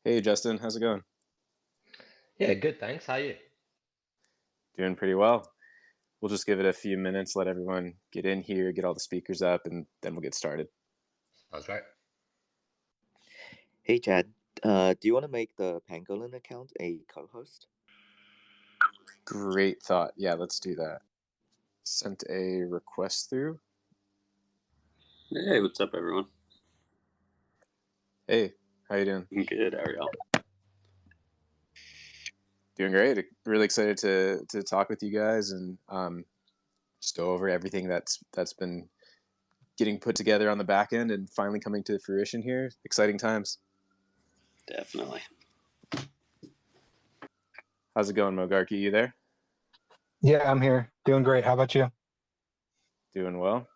Hey Justin, how's it going? Yeah, good, thanks. How are you? Doing pretty well. We'll just give it a few minutes, let everyone get in here, get all the speakers up, and then we'll get started. That's right. Hey Chad, do you want to make the Pangolin account a co-host? Great thought. Yeah, let's do that. Sent a request through. Hey, what's up, everyone? Hey, how you doing? I'm good. How are y'all? Doing great. Really excited to talk with you guys and just go over everything that's been getting put together on the back end and finally coming to fruition here. Exciting times. Definitely. How's it going, Mogarki? You there? Yeah, I'm here. Doing great. How about you? Doing well.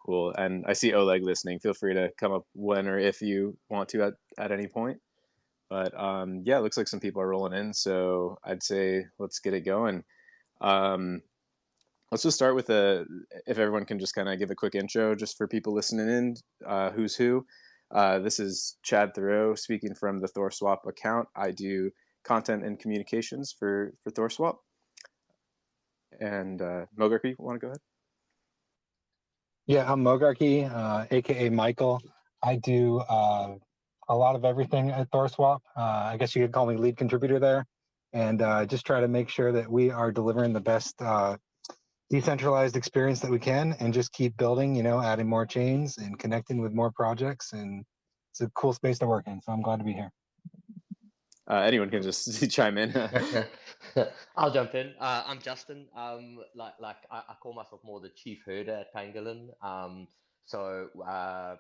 Cool. And I see Oleg listening. Feel free to come up when or if you want to at any point. But yeah, it looks like some people are rolling in. So I'd say let's get it going. Let's just start with if everyone can just kind of give a quick intro just for people listening in, who's who. This is Chad Thoreau speaking from the THORSwap account. I do content and communications for THORSwap. And Mogarky, want to go ahead? Yeah, I'm Mogarky, aka Michael. I do a lot of everything at THORSwap. I guess you could call me lead contributor there, and just try to make sure that we are delivering the best decentralized experience that we can, and just keep building. Adding more chains and connecting with more projects, and it's a cool space to work in. So I'm glad to be here. Anyone can just chime in. I'll jump in. I'm Justin. I call myself more the chief herder at Pangolin.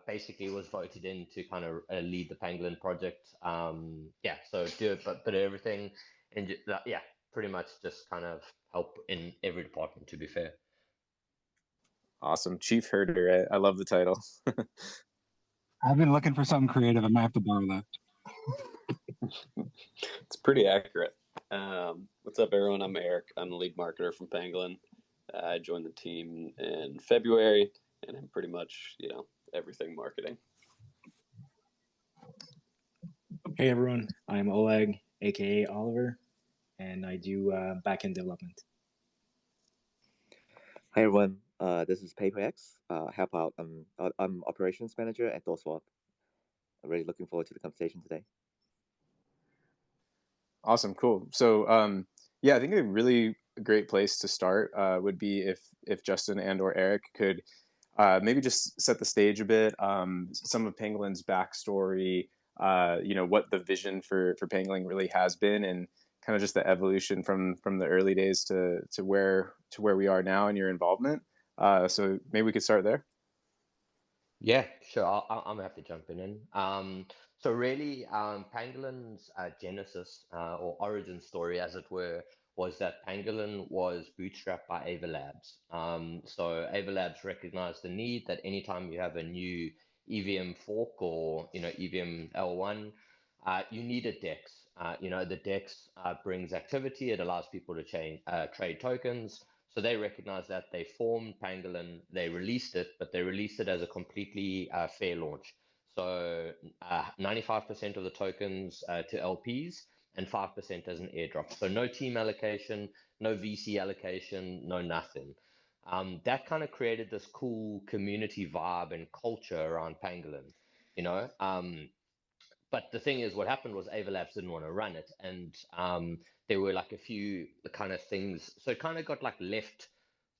Basically was voted in to kind of lead the Pangolin project. Yeah, so do a bit of everything, and yeah, pretty much just kind of help in every department. To be fair. Awesome, chief herder. I love the title. I've been looking for something creative. I might have to borrow that. It's pretty accurate. What's up, everyone? I'm Eric. I'm the lead marketer from Pangolin. I joined the team in February, and I'm pretty much, everything marketing. Hey everyone, I'm Oleg, aka Oliver, and I do backend development. Hi everyone, this is PaperX. Help out. I'm operations manager at THORSwap. I'm really looking forward to the conversation today. Awesome, cool. So yeah, I think a really great place to start would be if Justin and or Eric could maybe just set the stage a bit. Some of Pangolin's backstory, what the vision for Pangolin really has been, and kind of just the evolution from the early days to where we are now and your involvement. So maybe we could start there. Yeah, sure. I'm gonna have to jump in. So really, Pangolin's genesis or origin story, as it were, was that Pangolin was bootstrapped by AVAX. So AVAX recognized the need that anytime you have a new EVM fork or EVM L1, you need a DEX. The DEX brings activity. It allows people to trade tokens. So they recognized that, they formed Pangolin, they released it, but they released it as a completely fair launch. So 95% of the tokens to LPs and 5% as an airdrop. So no team allocation, no VC allocation, no nothing. That kind of created this cool community vibe and culture around Pangolin, you know. But the thing is, what happened was AVAX didn't want to run it, and there were like a few kind of things. So it kind of got like left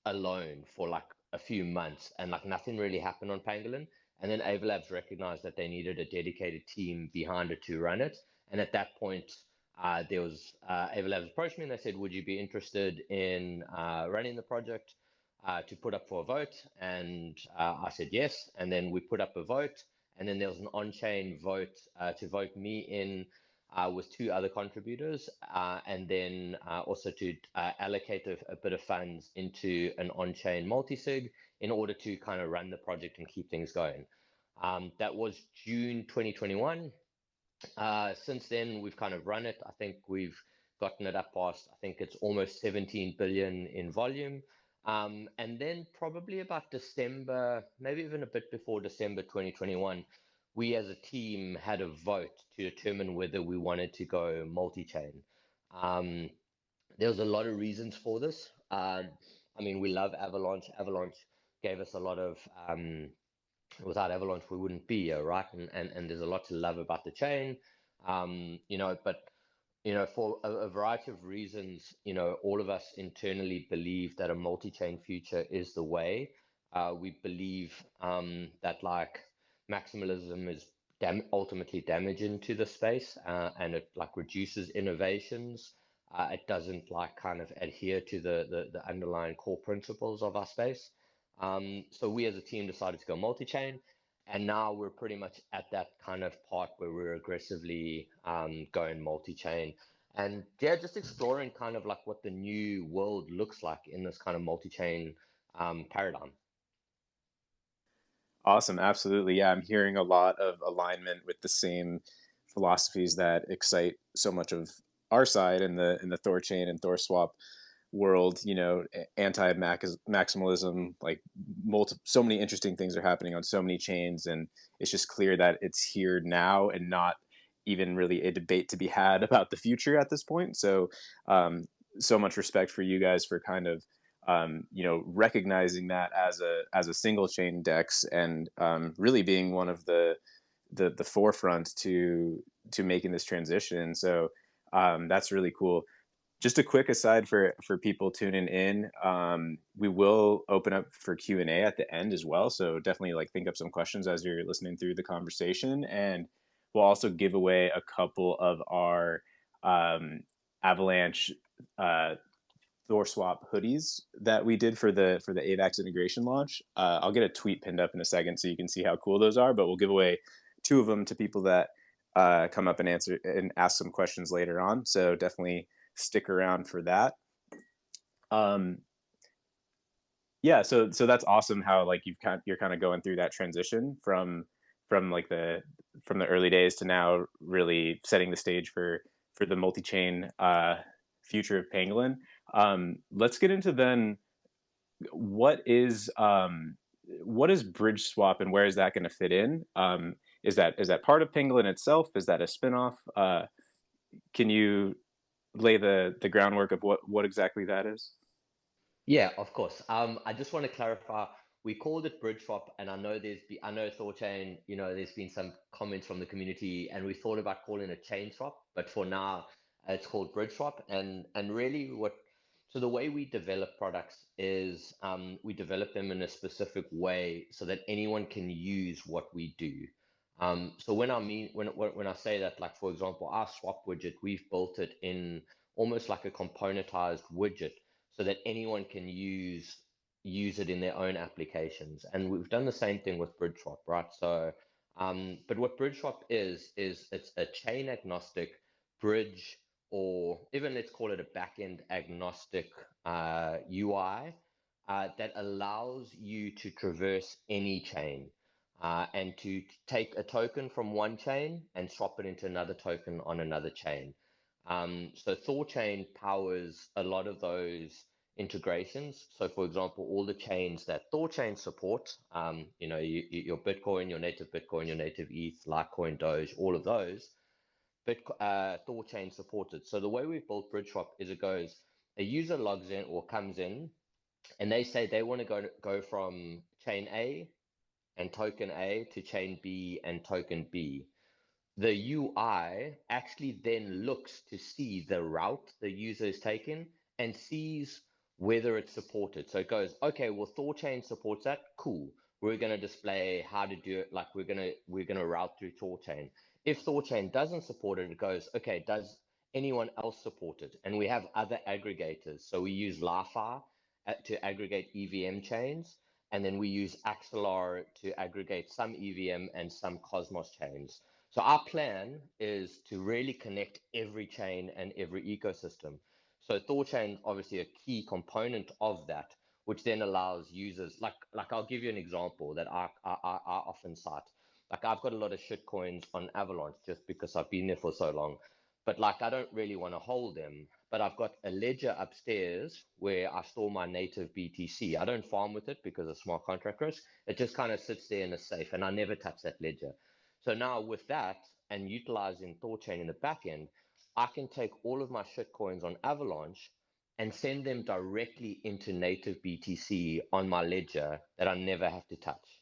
alone for like a few months, and like nothing really happened on Pangolin. And then AVAX recognized that they needed a dedicated team behind it to run it. And at that point, there was AVAX approached me and they said, "Would you be interested in running the project to put up for a vote?" And I said yes. And then we put up a vote. And then there was an on-chain vote to vote me in with two other contributors, and then also to allocate a bit of funds into an on-chain multi-sig in order to kind of run the project and keep things going. That was June 2021. Since then, we've kind of run it. I think we've gotten it up past, I think it's almost 17 billion in volume. And then probably about December, maybe even a bit before December 2021, we as a team had a vote to determine whether we wanted to go multi-chain. There was a lot of reasons for this. I mean, we love Avalanche. Avalanche gave us a lot of, without Avalanche, we wouldn't be here, right? And there's a lot to love about the chain, but for a variety of reasons, all of us internally believe that a multi-chain future is the way. We believe that like maximalism is ultimately damaging to the space, and it like reduces innovations. It doesn't like kind of adhere to the underlying core principles of our space. So we as a team decided to go multi-chain. And now we're pretty much at that kind of part where we're aggressively going multi-chain. And yeah, just exploring kind of like what the new world looks like in this kind of multi-chain paradigm. Awesome, absolutely. Yeah, I'm hearing a lot of alignment with the same philosophies that excite so much of our side in the THORChain and THORSwap world. Anti-maximalism, like so many interesting things are happening on so many chains, and it's just clear that it's here now and not even really a debate to be had about the future at this point. So so much respect for you guys for kind of recognizing that as a single chain DEX, and really being one of the forefront to making this transition. So that's really cool. Just a quick aside for people tuning in, we will open up for Q&A at the end as well. So definitely like think up some questions as you're listening through the conversation, and we'll also give away a couple of our Avalanche THORSwap hoodies that we did for the AVAX integration launch. I'll get a tweet pinned up in a second so you can see how cool those are, but we'll give away 2 of them to people that come up and answer and ask some questions later on. So definitely stick around for that. Yeah, so that's awesome how like you're kind of going through that transition from like the early days to now really setting the stage for the multi-chain future of Pangolin. Let's get into then what is bridge swap and where is that going to fit in? Is that part of Pangolin itself? Is that a spinoff? Can you lay the groundwork of what exactly that is? Yeah, of course. I just want to clarify. We called it bridge swap, and I know ThorChain. There's been some comments from the community, and we thought about calling it chain swap, but for now, it's called bridge swap. And really, so the way we develop products is we develop them in a specific way so that anyone can use what we do. So when I say that, like for example, our swap widget, we've built it in almost like a componentized widget so that anyone can use it in their own applications. And we've done the same thing with BridgeSwap, right? So, but what BridgeSwap is it's a chain agnostic bridge, or even let's call it a backend agnostic UI that allows you to traverse any chain. And to take a token from one chain and swap it into another token on another chain. So ThorChain powers a lot of those integrations. So for example, all the chains that ThorChain supports, your Bitcoin, your native ETH, Litecoin, Doge, all of those, ThorChain supported. So the way we've built BridgeSwap is it goes, a user logs in or comes in, and they say they want to go from chain A and token A to chain B and token B. The UI actually then looks to see the route the user is taking and sees whether it's supported. So it goes, okay, well, ThorChain supports that. Cool. We're going to display how to do it. Like we're gonna route through ThorChain. If ThorChain doesn't support it, it goes, okay, does anyone else support it? And we have other aggregators. So we use LaFi to aggregate EVM chains. And then we use Axelar to aggregate some EVM and some Cosmos chains. So our plan is to really connect every chain and every ecosystem. So ThorChain, obviously a key component of that, which then allows users, like I'll give you an example that I often cite. Like I've got a lot of shit coins on Avalanche just because I've been there for so long, but like I don't really want to hold them. But I've got a ledger upstairs where I store my native BTC. I don't farm with it because of smart contract risk. It just kind of sits there in a safe, and I never touch that ledger. So now with that and utilizing ThorChain in the back end, I can take all of my shitcoins on Avalanche and send them directly into native BTC on my ledger that I never have to touch.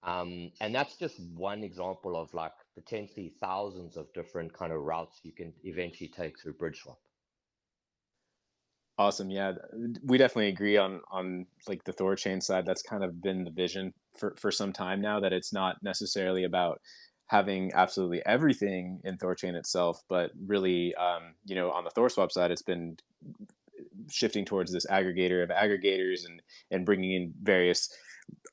And that's just one example of like potentially thousands of different kind of routes you can eventually take through BridgeSwap. Awesome. Yeah, we definitely agree on like the ThorChain side. That's kind of been the vision for some time now, that it's not necessarily about having absolutely everything in ThorChain itself, but really, you know, on the THORSwap side, it's been shifting towards this aggregator of aggregators and bringing in various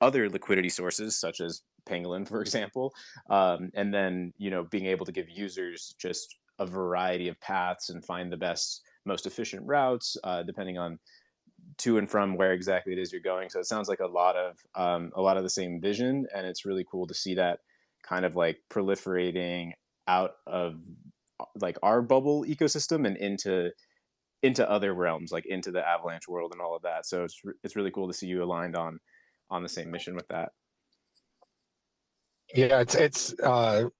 other liquidity sources such as Pangolin, for example, and then, you know, being able to give users just a variety of paths and find the best, most efficient routes, depending on to and from where exactly it is you're going. So it sounds like a lot of the same vision, and it's really cool to see that kind of like proliferating out of like our bubble ecosystem and into other realms, like into the Avalanche world and all of that. So it's really cool to see you aligned on the same mission with that. Yeah, it's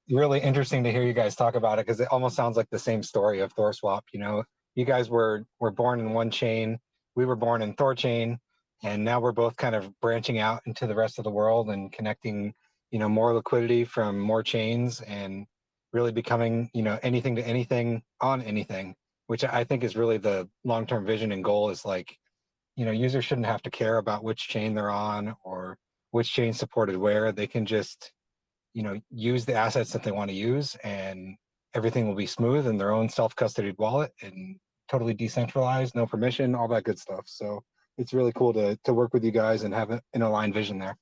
really interesting to hear you guys talk about it, because it almost sounds like the same story of THORSwap. You know, you guys were born in one chain, we were born in ThorChain, and now we're both kind of branching out into the rest of the world and connecting, you know, more liquidity from more chains and really becoming, you know, anything to anything on anything, which I think is really the long-term vision and goal. Is like, you know, users shouldn't have to care about which chain they're on or which chain supported where. They can just, you know, use the assets that they want to use, and everything will be smooth in their own self-custodied wallet and totally decentralized, no permission, all that good stuff. So it's really cool to work with you guys and have an aligned vision there.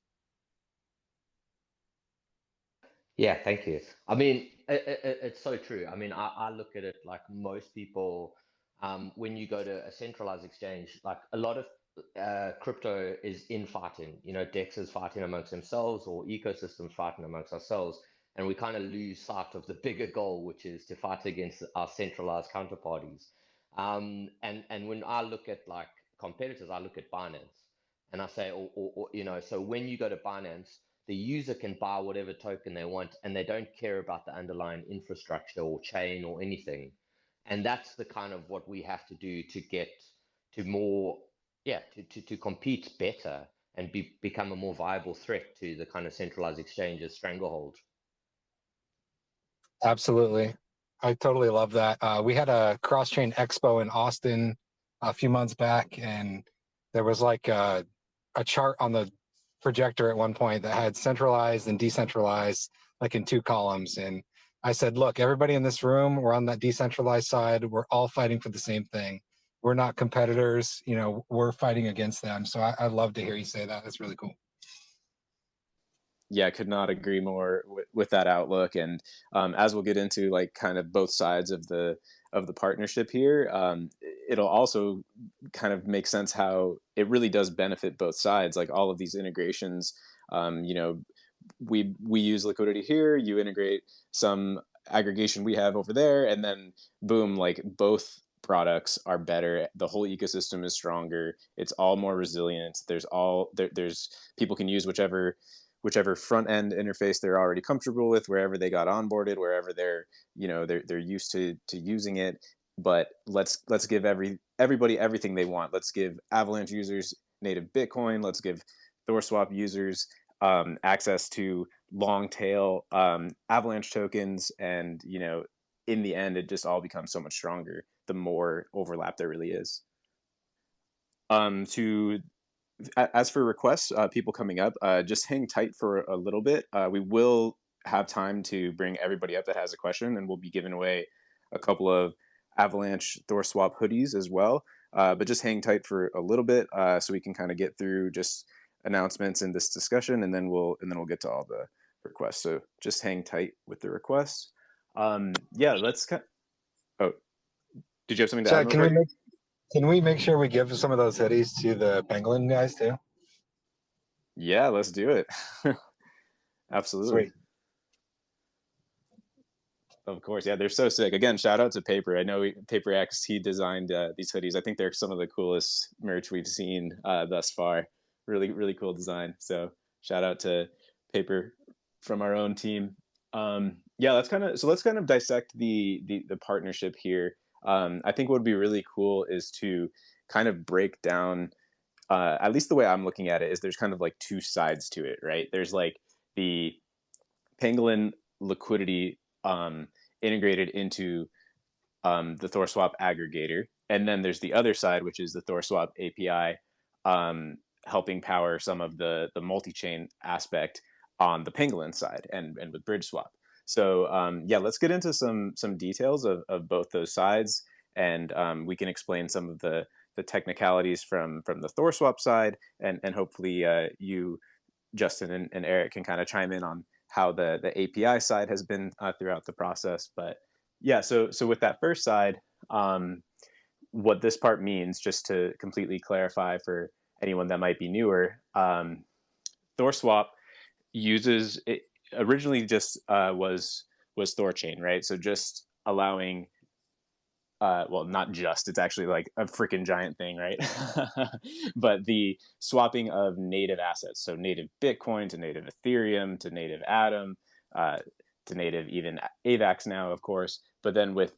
Yeah, thank you. I mean, it's so true. I mean, I look at it like most people, when you go to a centralized exchange, like a lot of crypto is infighting. You know, DEX is fighting amongst themselves or ecosystems fighting amongst ourselves. And we kind of lose sight of the bigger goal, which is to fight against our centralized counterparties. And when I look at like competitors, I look at Binance and I say, or you know, so when you go to Binance, the user can buy whatever token they want and they don't care about the underlying infrastructure or chain or anything. And that's the kind of what we have to do to get to more, yeah, to compete better and become a more viable threat to the kind of centralized exchanges stranglehold. Absolutely. I totally love that. We had a cross-chain expo in Austin a few months back, and there was like a chart on the projector at one point that had centralized and decentralized, like in two columns. And I said, look, everybody in this room, we're on that decentralized side. We're all fighting for the same thing. We're not competitors. You know, we're fighting against them. So I love to hear you say that. That's really cool. Yeah, I could not agree more with that outlook. And as we'll get into like kind of both sides of the partnership here, it'll also kind of make sense how it really does benefit both sides. Like all of these integrations, you know, we use liquidity here, you integrate some aggregation we have over there, and then boom, like both products are better. The whole ecosystem is stronger. It's all more resilient. There's people can use whichever front end interface they're already comfortable with, wherever they got onboarded, wherever they're, you know, they're used to using it. But let's give everybody everything they want. Let's give Avalanche users native Bitcoin. Let's give THORSwap users access to long tail Avalanche tokens, and, you know, in the end, it just all becomes so much stronger the more overlap there really is. To As for requests, people coming up, just hang tight for a little bit. We will have time to bring everybody up that has a question, and we'll be giving away a couple of Avalanche THORSwap hoodies as well. But just hang tight for a little bit so we can kind of get through just announcements in this discussion, and then we'll get to all the requests. So just hang tight with the requests. Yeah, let's. Oh, did you have something to add, Chad, Mopar? can we make sure we give some of those hoodies to the Pangolin guys too? Yeah, let's do it. Absolutely. Sweet. Of course, yeah, they're so sick. Again, shout out to Paper. I know PaperX, he designed these hoodies. I think they're some of the coolest merch we've seen thus far. Really, really cool design. So shout out to Paper from our own team. Yeah, let's kind of dissect the partnership here. I think what would be really cool is to kind of break down, at least the way I'm looking at it is there's kind of like two sides to it, right? There's like the Pangolin liquidity integrated into the THORSwap aggregator. And then there's the other side, which is the THORSwap API, helping power some of the multi-chain aspect on the Pangolin side and with BridgeSwap. So yeah, let's get into some details of both those sides, and we can explain some of the technicalities from the THORSwap side, and hopefully you, Justin and Eric, can kind of chime in on how the API side has been throughout the process. But yeah, so with that first side, what this part means, just to completely clarify for anyone that might be newer, THORSwap uses it originally just was ThorChain, right? So just allowing well, not just, it's actually like a freaking giant thing, right? But the swapping of native assets, so native Bitcoin to native Ethereum to native Atom, to native even AVAX now, of course. But then with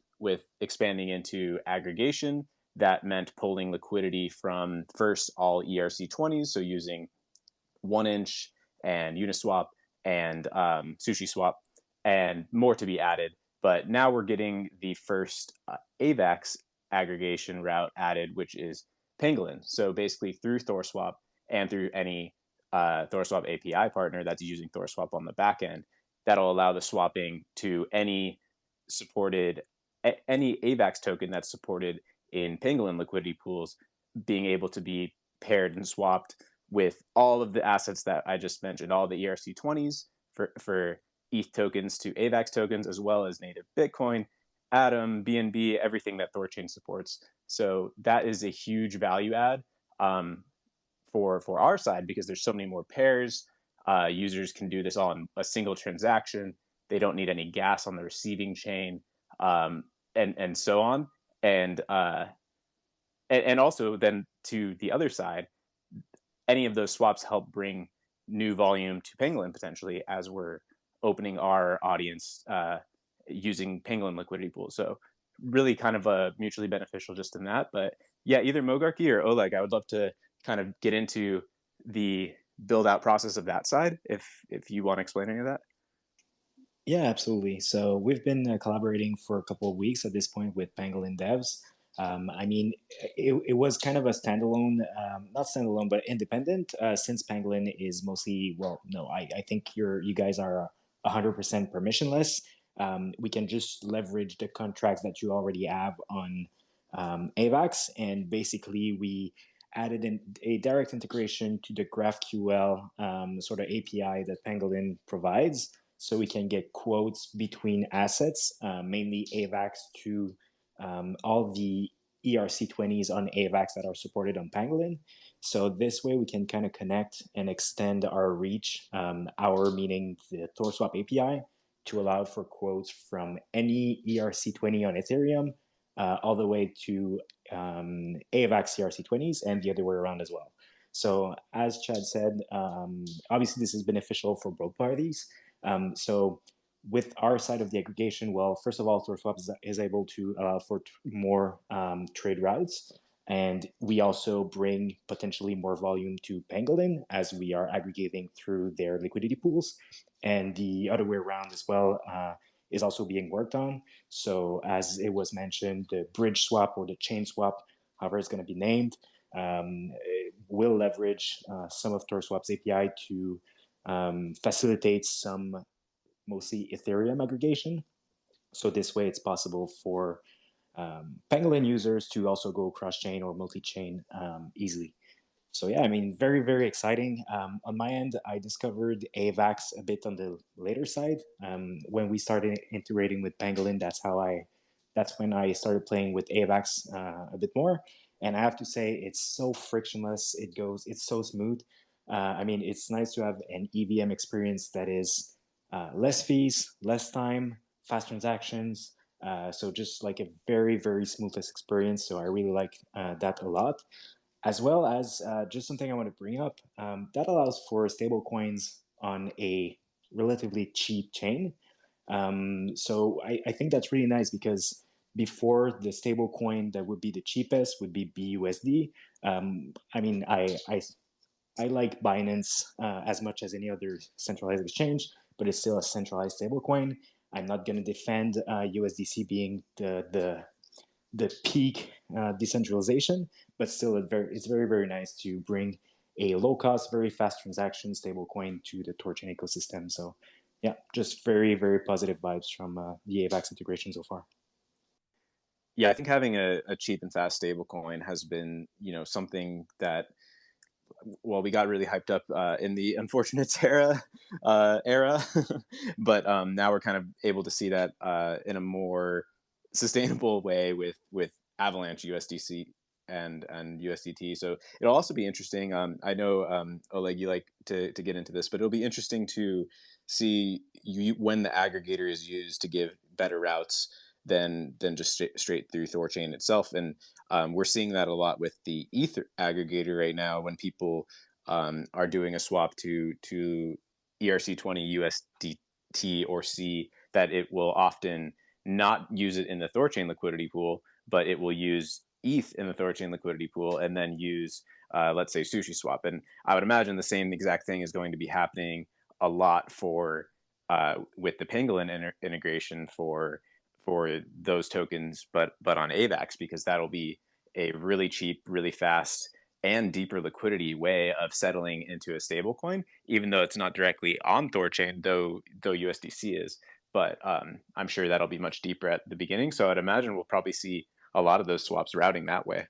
expanding into aggregation, that meant pulling liquidity from first all ERC20s, so using 1inch and Uniswap and SushiSwap, and more to be added. But now we're getting the first AVAX aggregation route added, which is Pangolin. So basically, through THORSwap and through any THORSwap API partner that's using THORSwap on the back end, that'll allow the swapping to any AVAX token that's supported in Pangolin liquidity pools, being able to be paired and swapped with all of the assets that I just mentioned, all the ERC20s for ETH tokens to AVAX tokens, as well as native Bitcoin, Atom, BNB, everything that THORChain supports. So that is a huge value add for our side, because there's so many more pairs. Users can do this all in a single transaction. They don't need any gas on the receiving chain, and so on. And also then to the other side, any of those swaps help bring new volume to Pangolin potentially, as we're opening our audience using Pangolin liquidity pools. So really kind of a mutually beneficial just in that. But yeah, either Mogarky or Oleg, I would love to kind of get into the build out process of that side, if you want to explain any of that. Yeah, absolutely. So we've been collaborating for a couple of weeks at this point with Pangolin devs. I mean, it was kind of a standalone, not standalone, but independent, since Pangolin is mostly, well, no, I think you guys are 100% permissionless. We can just leverage the contracts that you already have on AVAX, and basically we added in a direct integration to the GraphQL sort of API that Pangolin provides, so we can get quotes between assets, mainly AVAX to all the ERC20s on AVAX that are supported on Pangolin. So this way we can kind of connect and extend our reach, our meaning the THORSwap API, to allow for quotes from any ERC20 on Ethereum all the way to AVAX ERC20s, and the other way around as well. So as Chad said, obviously this is beneficial for both parties. So with our side of the aggregation, well, first of all, THORSwap is able to allow for more trade routes. And we also bring potentially more volume to Pangolin as we are aggregating through their liquidity pools. And the other way around as well is also being worked on. So as it was mentioned, the bridge swap or the chain swap, however it's going to be named, will leverage some of THORSwap's API to facilitate some mostly Ethereum aggregation. So this way it's possible for Pangolin users to also go cross-chain or multi-chain easily. So yeah, I mean, very, very exciting. On my end, I discovered AVAX a bit on the later side. When we started integrating with Pangolin, that's when I started playing with AVAX a bit more. And I have to say, it's so frictionless. It's so smooth. I mean, it's nice to have an EVM experience that is less fees, less time, fast transactions. So just like a very, very smoothless experience. So I really like that a lot. As well as just something I want to bring up, that allows for stable coins on a relatively cheap chain. So I think that's really nice because before the stable coin that would be the cheapest would be BUSD. I mean, I like Binance as much as any other centralized exchange, but it's still a centralized stablecoin. I'm not going to defend USDC being the peak decentralization, but still it's very, very nice to bring a low cost, very fast transaction stablecoin to the ThorChain ecosystem. So yeah, just very, very positive vibes from the AVAX integration so far. Yeah, I think having a cheap and fast stablecoin has been, something that, well, we got really hyped up in the unfortunate era, but now we're kind of able to see that in a more sustainable way with Avalanche USDC and USDT. So it'll also be interesting. I know Oleg, you like to get into this, but it'll be interesting to see when the aggregator is used to give better routes than just straight through ThorChain itself. And we're seeing that a lot with the Ether aggregator right now when people are doing a swap to ERC20 USDT or C, that it will often not use it in the ThorChain liquidity pool, but it will use ETH in the ThorChain liquidity pool and then use, let's say, SushiSwap. And I would imagine the same exact thing is going to be happening a lot for with the Pangolin integration for those tokens, but on AVAX, because that'll be a really cheap, really fast, and deeper liquidity way of settling into a stable coin, even though it's not directly on ThorChain, though USDC is. But I'm sure that'll be much deeper at the beginning. So I'd imagine we'll probably see a lot of those swaps routing that way.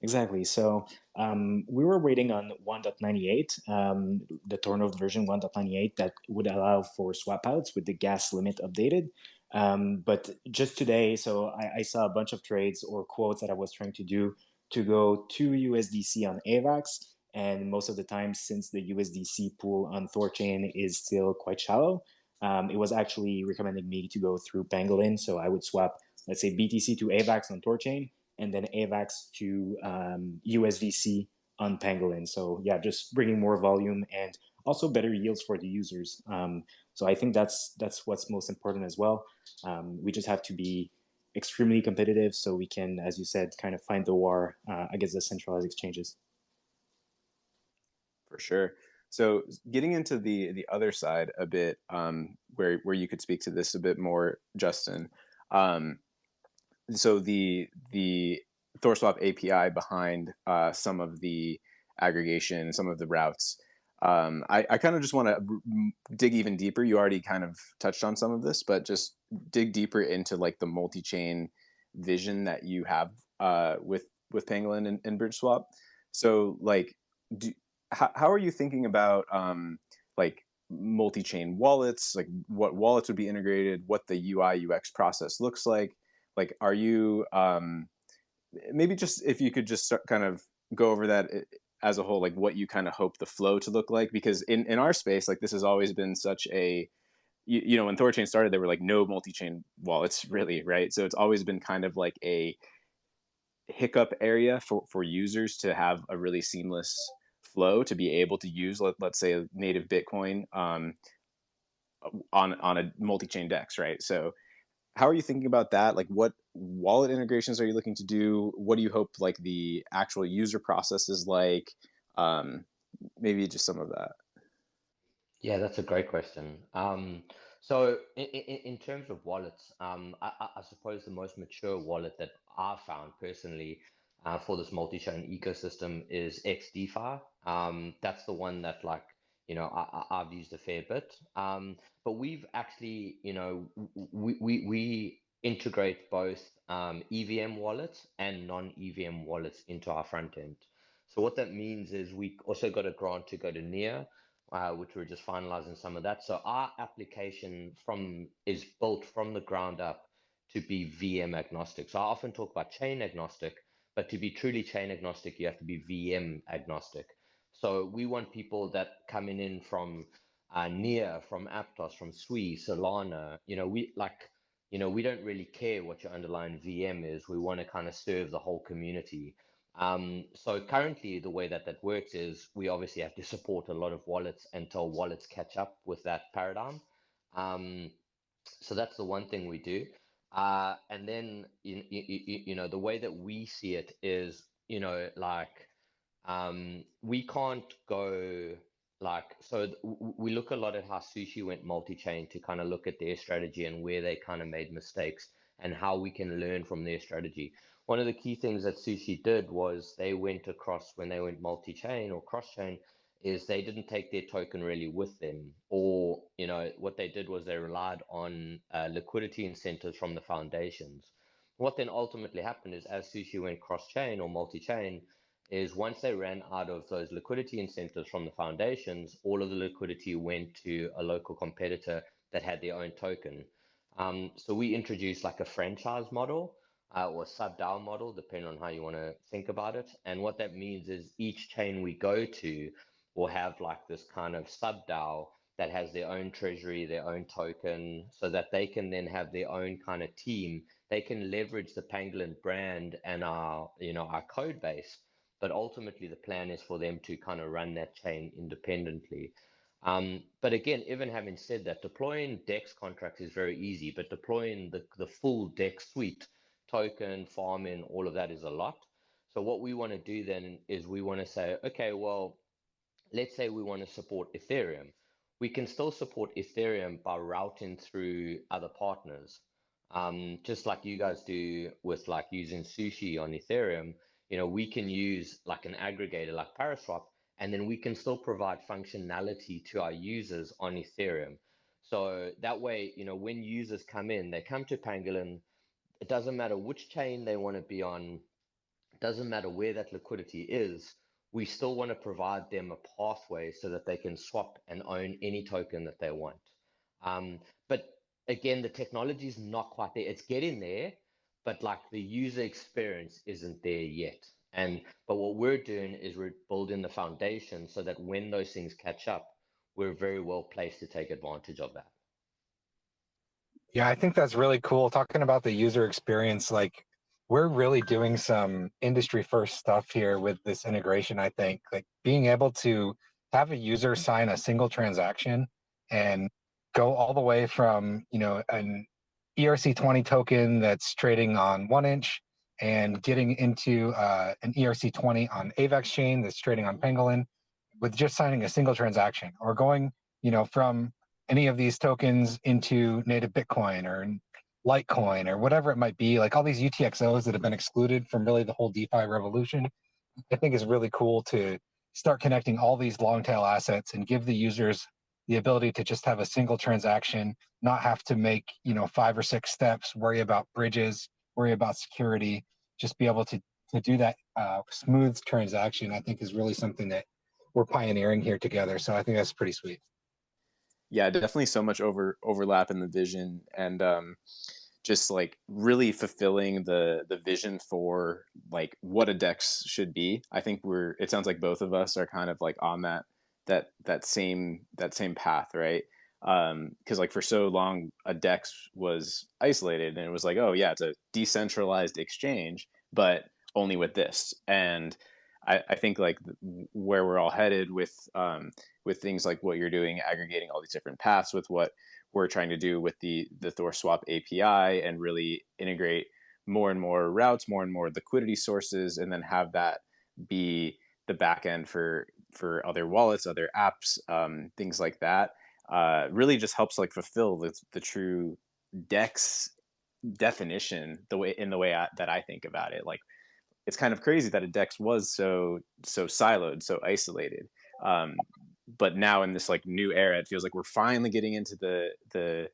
Exactly. So we were waiting on 1.98, the Tornado version 1.98 that would allow for swap outs with the gas limit updated. But just today, so I saw a bunch of trades or quotes that I was trying to do to go to USDC on AVAX. And most of the time, since the USDC pool on ThorChain is still quite shallow, it was actually recommending me to go through Pangolin. So I would swap, let's say, BTC to AVAX on ThorChain, and then AVAX to USDC on Pangolin. So yeah, just bringing more volume and also better yields for the users. So I think that's what's most important as well. We just have to be extremely competitive so we can, as you said, kind of find the war against the centralized exchanges. For sure. So getting into the other side a bit, where you could speak to this a bit more, Justin. So the THORSwap API behind some of the aggregation, some of the routes. I kind of just want to dig even deeper. You already kind of touched on some of this, but just dig deeper into like the multi-chain vision that you have with Pangolin and BridgeSwap. So like, how are you thinking about like multi-chain wallets? Like what wallets would be integrated? What the UI UX process looks like? Like, are you maybe just if you could just start, kind of go over that as a whole, like what you kind of hope the flow to look like? Because in our space, like this has always been such a, when ThorChain started, there were like no multi-chain wallets really, right? So it's always been kind of like a hiccup area for users to have a really seamless flow to be able to use, let's say, a native Bitcoin on a multi-chain DEX, right? So how are you thinking about that? Like, what wallet integrations are you looking to do? What do you hope like the actual user process is like? Maybe just some of that. Yeah, that's a great question. So in terms of wallets, I suppose the most mature wallet that I've found personally for this multi-chain ecosystem is XDeFi. That's the one that like, I've used a fair bit. But we've actually, we integrate both EVM wallets and non-EVM wallets into our front end. So what that means is we also got a grant to go to NEAR, which we're just finalizing some of that. So our application is built from the ground up to be VM agnostic. So I often talk about chain agnostic, but to be truly chain agnostic, you have to be VM agnostic. So we want people that coming in from NEAR, from Aptos, from Sui, Solana, we don't really care what your underlying VM is. We want to kind of serve the whole community. So currently, the way that works is we obviously have to support a lot of wallets until wallets catch up with that paradigm. So that's the one thing we do. And then, the way that we see it is, like, we can't go like, so we look a lot at how Sushi went multi-chain to kind of look at their strategy and where they kind of made mistakes and how we can learn from their strategy. One of the key things that Sushi did was they went across, when they went multi-chain or cross-chain, is they didn't take their token really with them, or what they did was they relied on liquidity incentives from the foundations. What then ultimately happened is, as Sushi went cross-chain or multi-chain, is once they ran out of those liquidity incentives from the foundations, all of the liquidity went to a local competitor that had their own token. So we introduced like a franchise model, or sub-DAO model, depending on how you want to think about it. And what that means is each chain we go to will have like this kind of sub-DAO that has their own treasury, their own token, so that they can then have their own kind of team. They can leverage the Pangolin brand and our code base, but ultimately the plan is for them to kind of run that chain independently. But again, even having said that, deploying DEX contracts is very easy, but deploying the full DEX suite, token, farming, all of that is a lot. So what we want to do then is we want to say, okay, well, let's say we want to support Ethereum. We can still support Ethereum by routing through other partners. Just like you guys do with like using Sushi on Ethereum, we can use like an aggregator like Paraswap, and then we can still provide functionality to our users on Ethereum. So that way, when users come in, they come to Pangolin, it doesn't matter which chain they want to be on, doesn't matter where that liquidity is, we still want to provide them a pathway so that they can swap and own any token that they want. But again, the technology is not quite there. It's getting there, but like the user experience isn't there yet. But what we're doing is we're building the foundation so that when those things catch up, we're very well placed to take advantage of that. Yeah, I think that's really cool. Talking about the user experience, like we're really doing some industry first stuff here with this integration. I think like being able to have a user sign a single transaction and go all the way from, an ERC20 token that's trading on 1inch and getting into an ERC20 on AVAX chain that's trading on Pangolin with just signing a single transaction, or going, from any of these tokens into native Bitcoin or Litecoin or whatever it might be, like all these UTXOs that have been excluded from really the whole DeFi revolution. I think is really cool to start connecting all these long tail assets and give the users the ability to just have a single transaction, not have to make, 5 or 6 steps, worry about bridges, worry about security, just be able to do that smooth transaction. I think is really something that we're pioneering here together. So I think that's pretty sweet. Yeah, definitely so much overlap in the vision, and just like really fulfilling the vision for like what a DEX should be. I think it sounds like both of us are kind of like on that same path, right? Because like for so long a DEX was isolated and it was like, oh yeah, it's a decentralized exchange, but only with this. And I think like where we're all headed with things like what you're doing, aggregating all these different paths with what we're trying to do with the THORSwap API, and really integrate more and more routes, more and more liquidity sources, and then have that be the backend for other wallets, other apps, things like that. Really just helps like fulfill the true DEX definition the way that I think about it. Like it's kind of crazy that a DEX was so siloed, so isolated. But now in this like new era, it feels like we're finally getting into the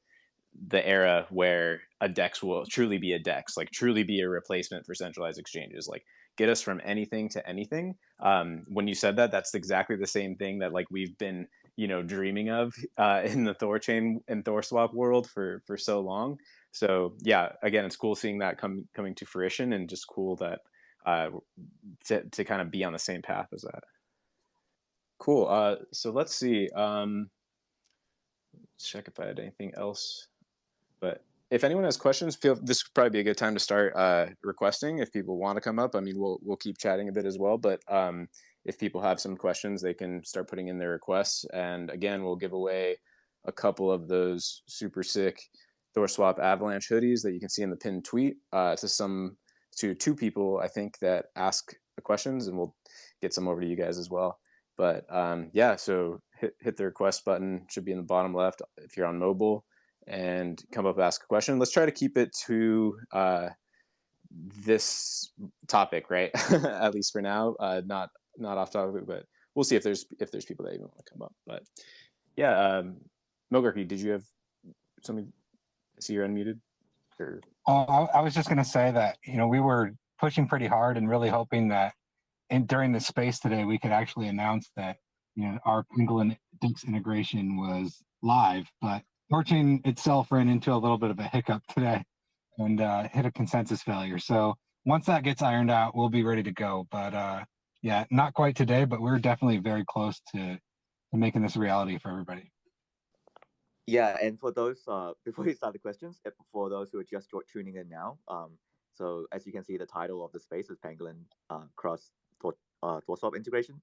era where a DEX will truly be a DEX, like truly be a replacement for centralized exchanges, like get us from anything to anything. When you said that, that's exactly the same thing that like we've been dreaming of in the THORChain and THORSwap world for so long. So yeah, again, it's cool seeing that coming to fruition, and just cool that to kind of be on the same path as that. Cool. So let's see. Check if I had anything else. But if anyone has questions, this would probably be a good time to start requesting. If people want to come up, I mean, we'll keep chatting a bit as well. But if people have some questions, they can start putting in their requests. And again, we'll give away a couple of those super sick THORSwap Avalanche hoodies that you can see in the pinned tweet to two people, I think, that ask the questions, and we'll get some over to you guys as well. But yeah, so hit the request button, should be in the bottom left if you're on mobile, and come up, ask a question. Let's try to keep it to this topic, right? At least for now, not off topic, but we'll see if there's people that even want to come up. But yeah, Mogarky, did you have something? I see you're unmuted. Or... I was just going to say that, you know, we were pushing pretty hard and really hoping that during the space today, we could actually announce that, you know, our Pangolin DEX integration was live, but ThorChain itself ran into a little bit of a hiccup today and hit a consensus failure. So once that gets ironed out, we'll be ready to go. But yeah, not quite today, but we're definitely very close to making this a reality for everybody. Yeah, and for those, before you start the questions, for those who are just tuning in now, so as you can see, the title of the space is Pangolin cross THORSwap integration.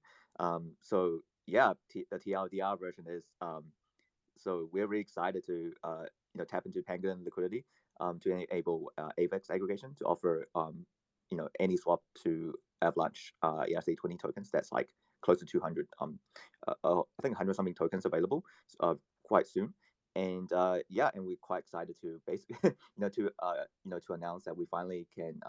So yeah, the TLDR version is, so we're really excited to you know, tap into Pangolin liquidity to enable AVAX aggregation to offer you know, any swap to Avalanche ERC20 tokens. That's like close to 200 I think 100 something tokens available quite soon. And yeah, and we're quite excited to basically to announce that we finally can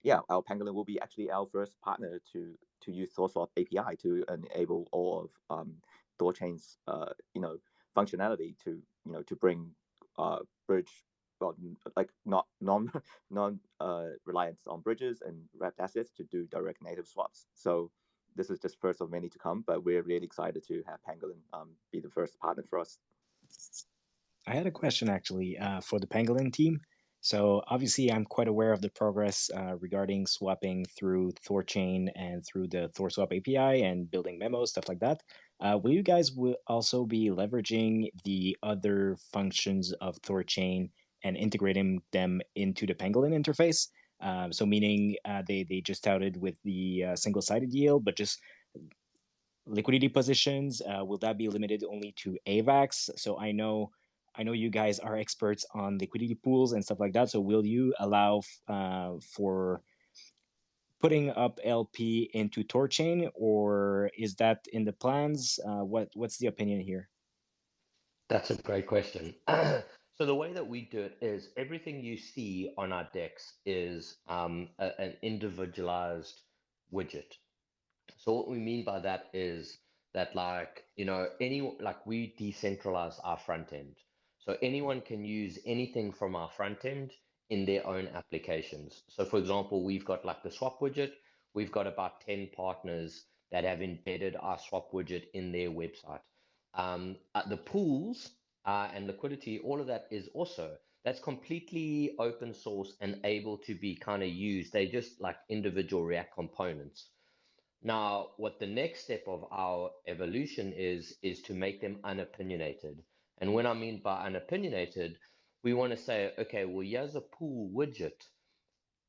yeah, our Pangolin will be actually our first partner to use THORSwap API to enable all of THORChain's you know, functionality to, you know, to bring bridge, well, like not non reliance on bridges and wrapped assets to do direct native swaps. So this is just first of many to come, but we're really excited to have Pangolin be the first partner for us. I had a question actually for the Pangolin team. So obviously, I'm quite aware of the progress regarding swapping through THORChain and through the THORSwap API and building memos, stuff like that. Will you guys also be leveraging the other functions of THORChain and integrating them into the Pangolin interface? So meaning they just touted with the single-sided yield, but just liquidity positions. Will that be limited only to AVAX? So I know you guys are experts on liquidity pools and stuff like that. So will you allow for putting up LP into THORChain, or is that in the plans? What's the opinion here? That's a great question. So the way that we do it is everything you see on our DEX is an individualized widget. So what we mean by that is that, like, you know, we decentralize our front end. So anyone can use anything from our front end in their own applications. So for example, we've got like the swap widget. We've got about 10 partners that have embedded our swap widget in their website. The pools and liquidity, all of that is also, that's completely open source and able to be kind of used. They just like individual React components. Now, what the next step of our evolution is to make them unopinionated. And when I mean by unopinionated, we want to say, okay, well, here's a pool widget.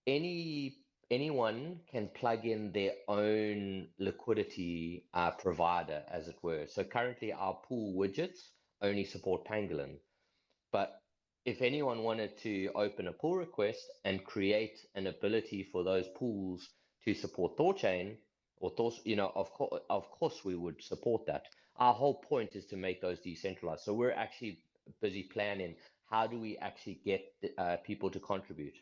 Anyone can plug in their own liquidity provider, as it were. So currently, our pool widgets only support Pangolin. But if anyone wanted to open a pull request and create an ability for those pools to support THORChain or Thor, you know, of course we would support that. Our whole point is to make those decentralized. So we're actually busy planning how do we actually get people to contribute.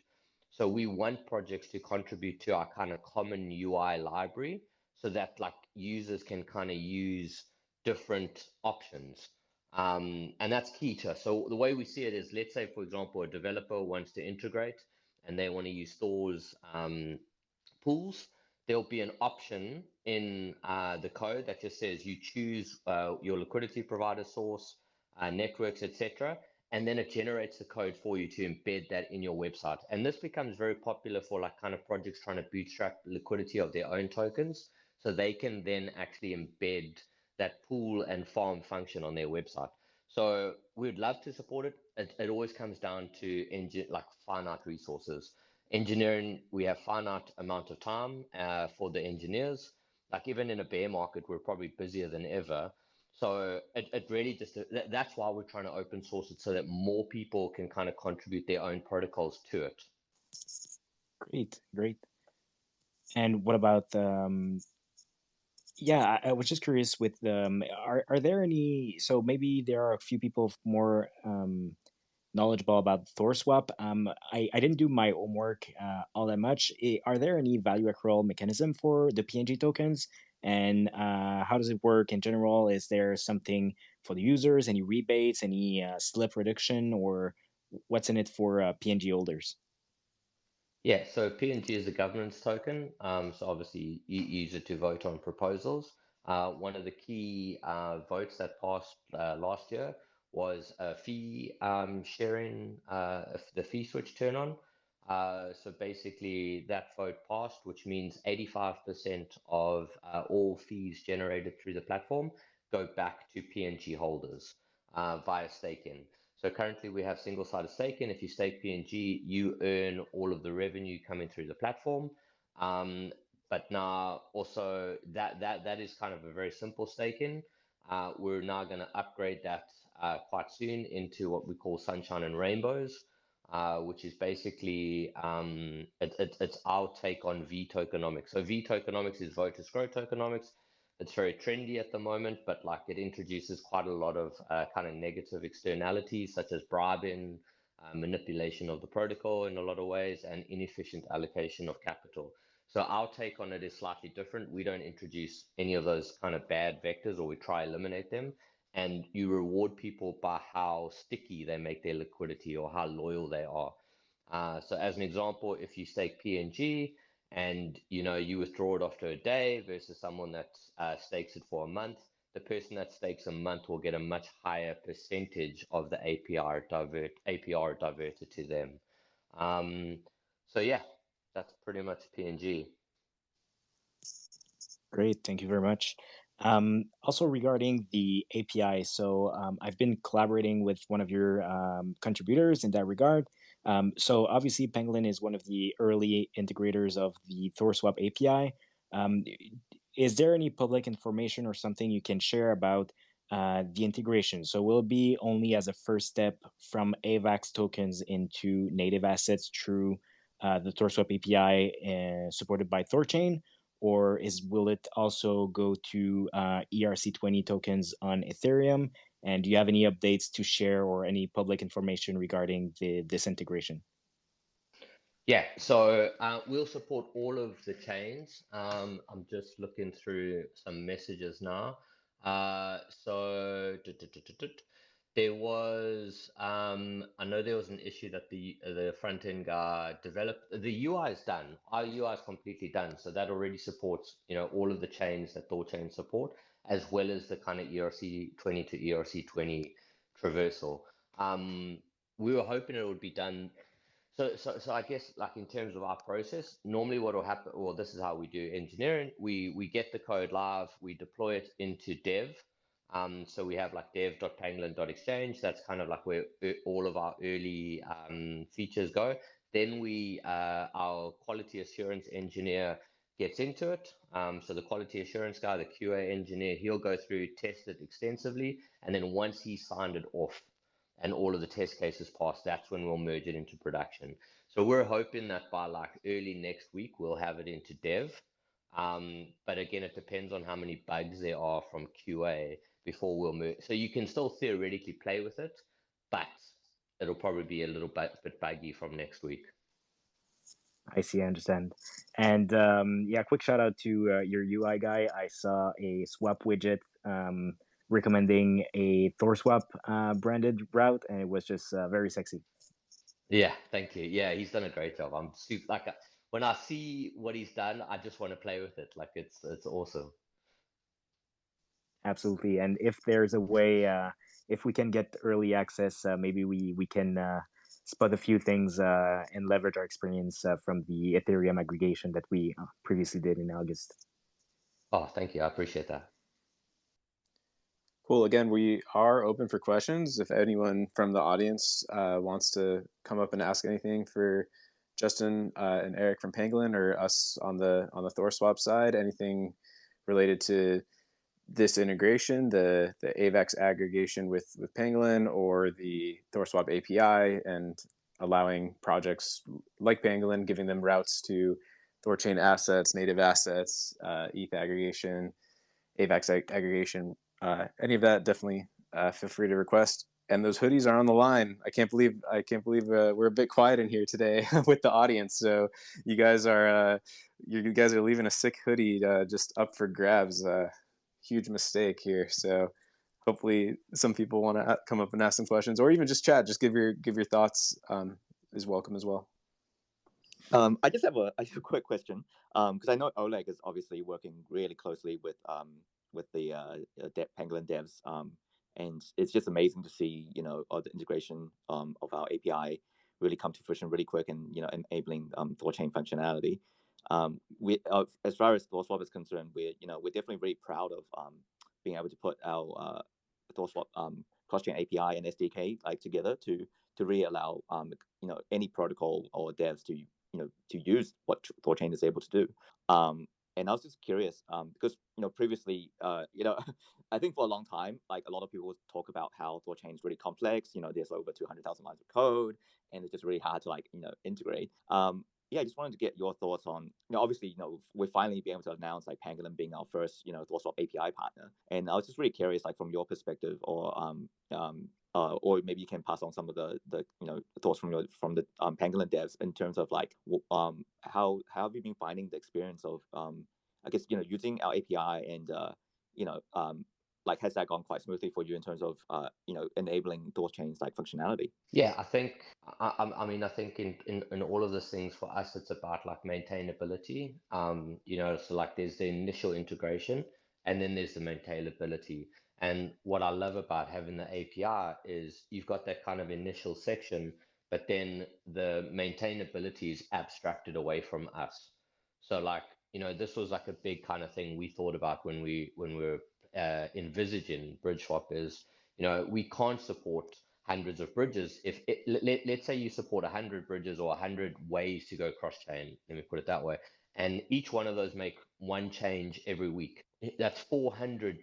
So we want projects to contribute to our kind of common UI library so that like users can kind of use different options. And that's key to us. So the way we see it is, let's say, for example, a developer wants to integrate and they want to use Thor's pools. There'll be an option in the code that just says you choose your liquidity provider source, networks, etc. And then it generates the code for you to embed that in your website. And this becomes very popular for like kind of projects trying to bootstrap liquidity of their own tokens. So they can then actually embed that pool and farm function on their website. So we'd love to support it. It always comes down to like finite resources. Engineering, we have finite amount of time for the engineers. Like even in a bear market, we're probably busier than ever. So it really just, that's why we're trying to open source it so that more people can kind of contribute their own protocols to it. Great, great. And what about yeah, I was just curious with are there any, so maybe there are a few people more knowledgeable about THORSwap. I didn't do my homework all that much. Are there any value accrual mechanism for the PNG tokens? And how does it work in general? Is there something for the users, any rebates, any slip reduction, or what's in it for PNG holders? Yeah, so PNG is a governance token. So obviously you use it to vote on proposals. One of the key votes that passed last year was a fee sharing, the fee switch turn on. So basically that vote passed, which means 85% of all fees generated through the platform go back to PNG holders via staking. So currently we have single-sided staking. If you stake PNG, you earn all of the revenue coming through the platform. But now also that is kind of a very simple staking. We're now going to upgrade that quite soon into what we call Sunshine and Rainbows, which is basically it's our take on V tokenomics. So V tokenomics is vote as grow tokenomics. It's very trendy at the moment, but like it introduces quite a lot of kind of negative externalities, such as bribing, manipulation of the protocol in a lot of ways, and inefficient allocation of capital. So our take on it is slightly different. We don't introduce any of those kind of bad vectors, or we try eliminate them. And you reward people by how sticky they make their liquidity or how loyal they are. So as an example, if you stake PNG, and you withdraw it after a day versus someone that stakes it for a month, the person that stakes a month will get a much higher percentage of the APR diverted to them. So yeah, that's pretty much PNG. Great, thank you very much. Also regarding the API, so I've been collaborating with one of your contributors in that regard. So obviously Pangolin is one of the early integrators of the THORSwap API. Is there any public information or something you can share about the integration? So will it be only as a first step from AVAX tokens into native assets through the THORSwap API supported by ThorChain? Or will it also go to ERC20 tokens on Ethereum? And do you have any updates to share or any public information regarding this integration? Yeah, so we'll support all of the chains. I'm just looking through some messages now. So there was, I know there was an issue that the front end guy developed. The UI is done. Our UI is completely done. So that already supports, all of the chains that ThorChain support, as well as the kind of ERC20 to ERC20 traversal. We were hoping it would be done. So I guess like in terms of our process, normally what will happen, well, this is how we do engineering. We get the code live, we deploy it into dev. So we have like dev.pangolin.exchange. That's kind of like where all of our early features go. Then our quality assurance engineer gets into it. So the quality assurance guy, the QA engineer, he'll go through, test it extensively, and then once he's signed it off and all of the test cases pass, that's when we'll merge it into production. So we're hoping that by like early next week, we'll have it into dev. But again, it depends on how many bugs there are from QA before we'll merge. So you can still theoretically play with it, but it'll probably be a little bit buggy from next week. I see, I understand. And yeah, quick shout out to your UI guy. I saw a swap widget recommending a THORSwap branded route, and it was just very sexy. Yeah, thank you. Yeah, he's done a great job. I'm super like when I see what he's done, I just want to play with it. Like it's awesome. Absolutely. And if there's a way, if we can get early access, maybe we can spot a few things and leverage our experience from the Ethereum aggregation that we previously did in August. Oh, thank you. I appreciate that. Cool. Again, we are open for questions. If anyone from the audience wants to come up and ask anything for Justin and Eric from Pangolin, or us on the THORSwap side, anything related to this integration, the AVAX aggregation with Pangolin, or the THORSwap API, and allowing projects like Pangolin, giving them routes to ThorChain assets, native assets, ETH aggregation, AVAX aggregation, any of that, definitely feel free to request. And those hoodies are on the line. I can't believe we're a bit quiet in here today with the audience. So you guys are leaving a sick hoodie just up for grabs. Huge mistake here. So hopefully some people want to come up and ask some questions, or even just chat. Just give your thoughts. Is welcome as well. I just have a quick question, because I know Oleg is obviously working really closely with the Pangolin devs, and it's just amazing to see all the integration of our API really come to fruition really quick, and enabling ThorChain functionality. We as far as ThorSwap is concerned, we're definitely very proud of being able to put our ThorSwap cross-chain API and SDK together to really allow any protocol or devs to to use what ThorChain is able to do. And I was just curious, because previously, I think for a long time, a lot of people talk about how ThorChain is really complex. There's over 200,000 lines of code, and it's just really hard to integrate. Yeah, I just wanted to get your thoughts on, obviously, we're finally being able to announce Pangolin being our first, ThorSwap API partner. And I was just really curious, from your perspective, or maybe you can pass on some of the thoughts from the Pangolin devs in terms of how have you been finding the experience of I guess using our API, and has that gone quite smoothly for you in terms of enabling ThorChain's functionality? Yeah, I think I mean I think in all of these things for us it's about maintainability. So there's the initial integration, and then there's the maintainability. And what I love about having the API is you've got that kind of initial section, but then the maintainability is abstracted away from us. So this was a big kind of thing we thought about when we were envisaging bridge swap is, we can't support hundreds of bridges. If let's say you support 100 bridges or 100 ways to go cross chain, let me put it that way, and each one of those make one change every week, that's 400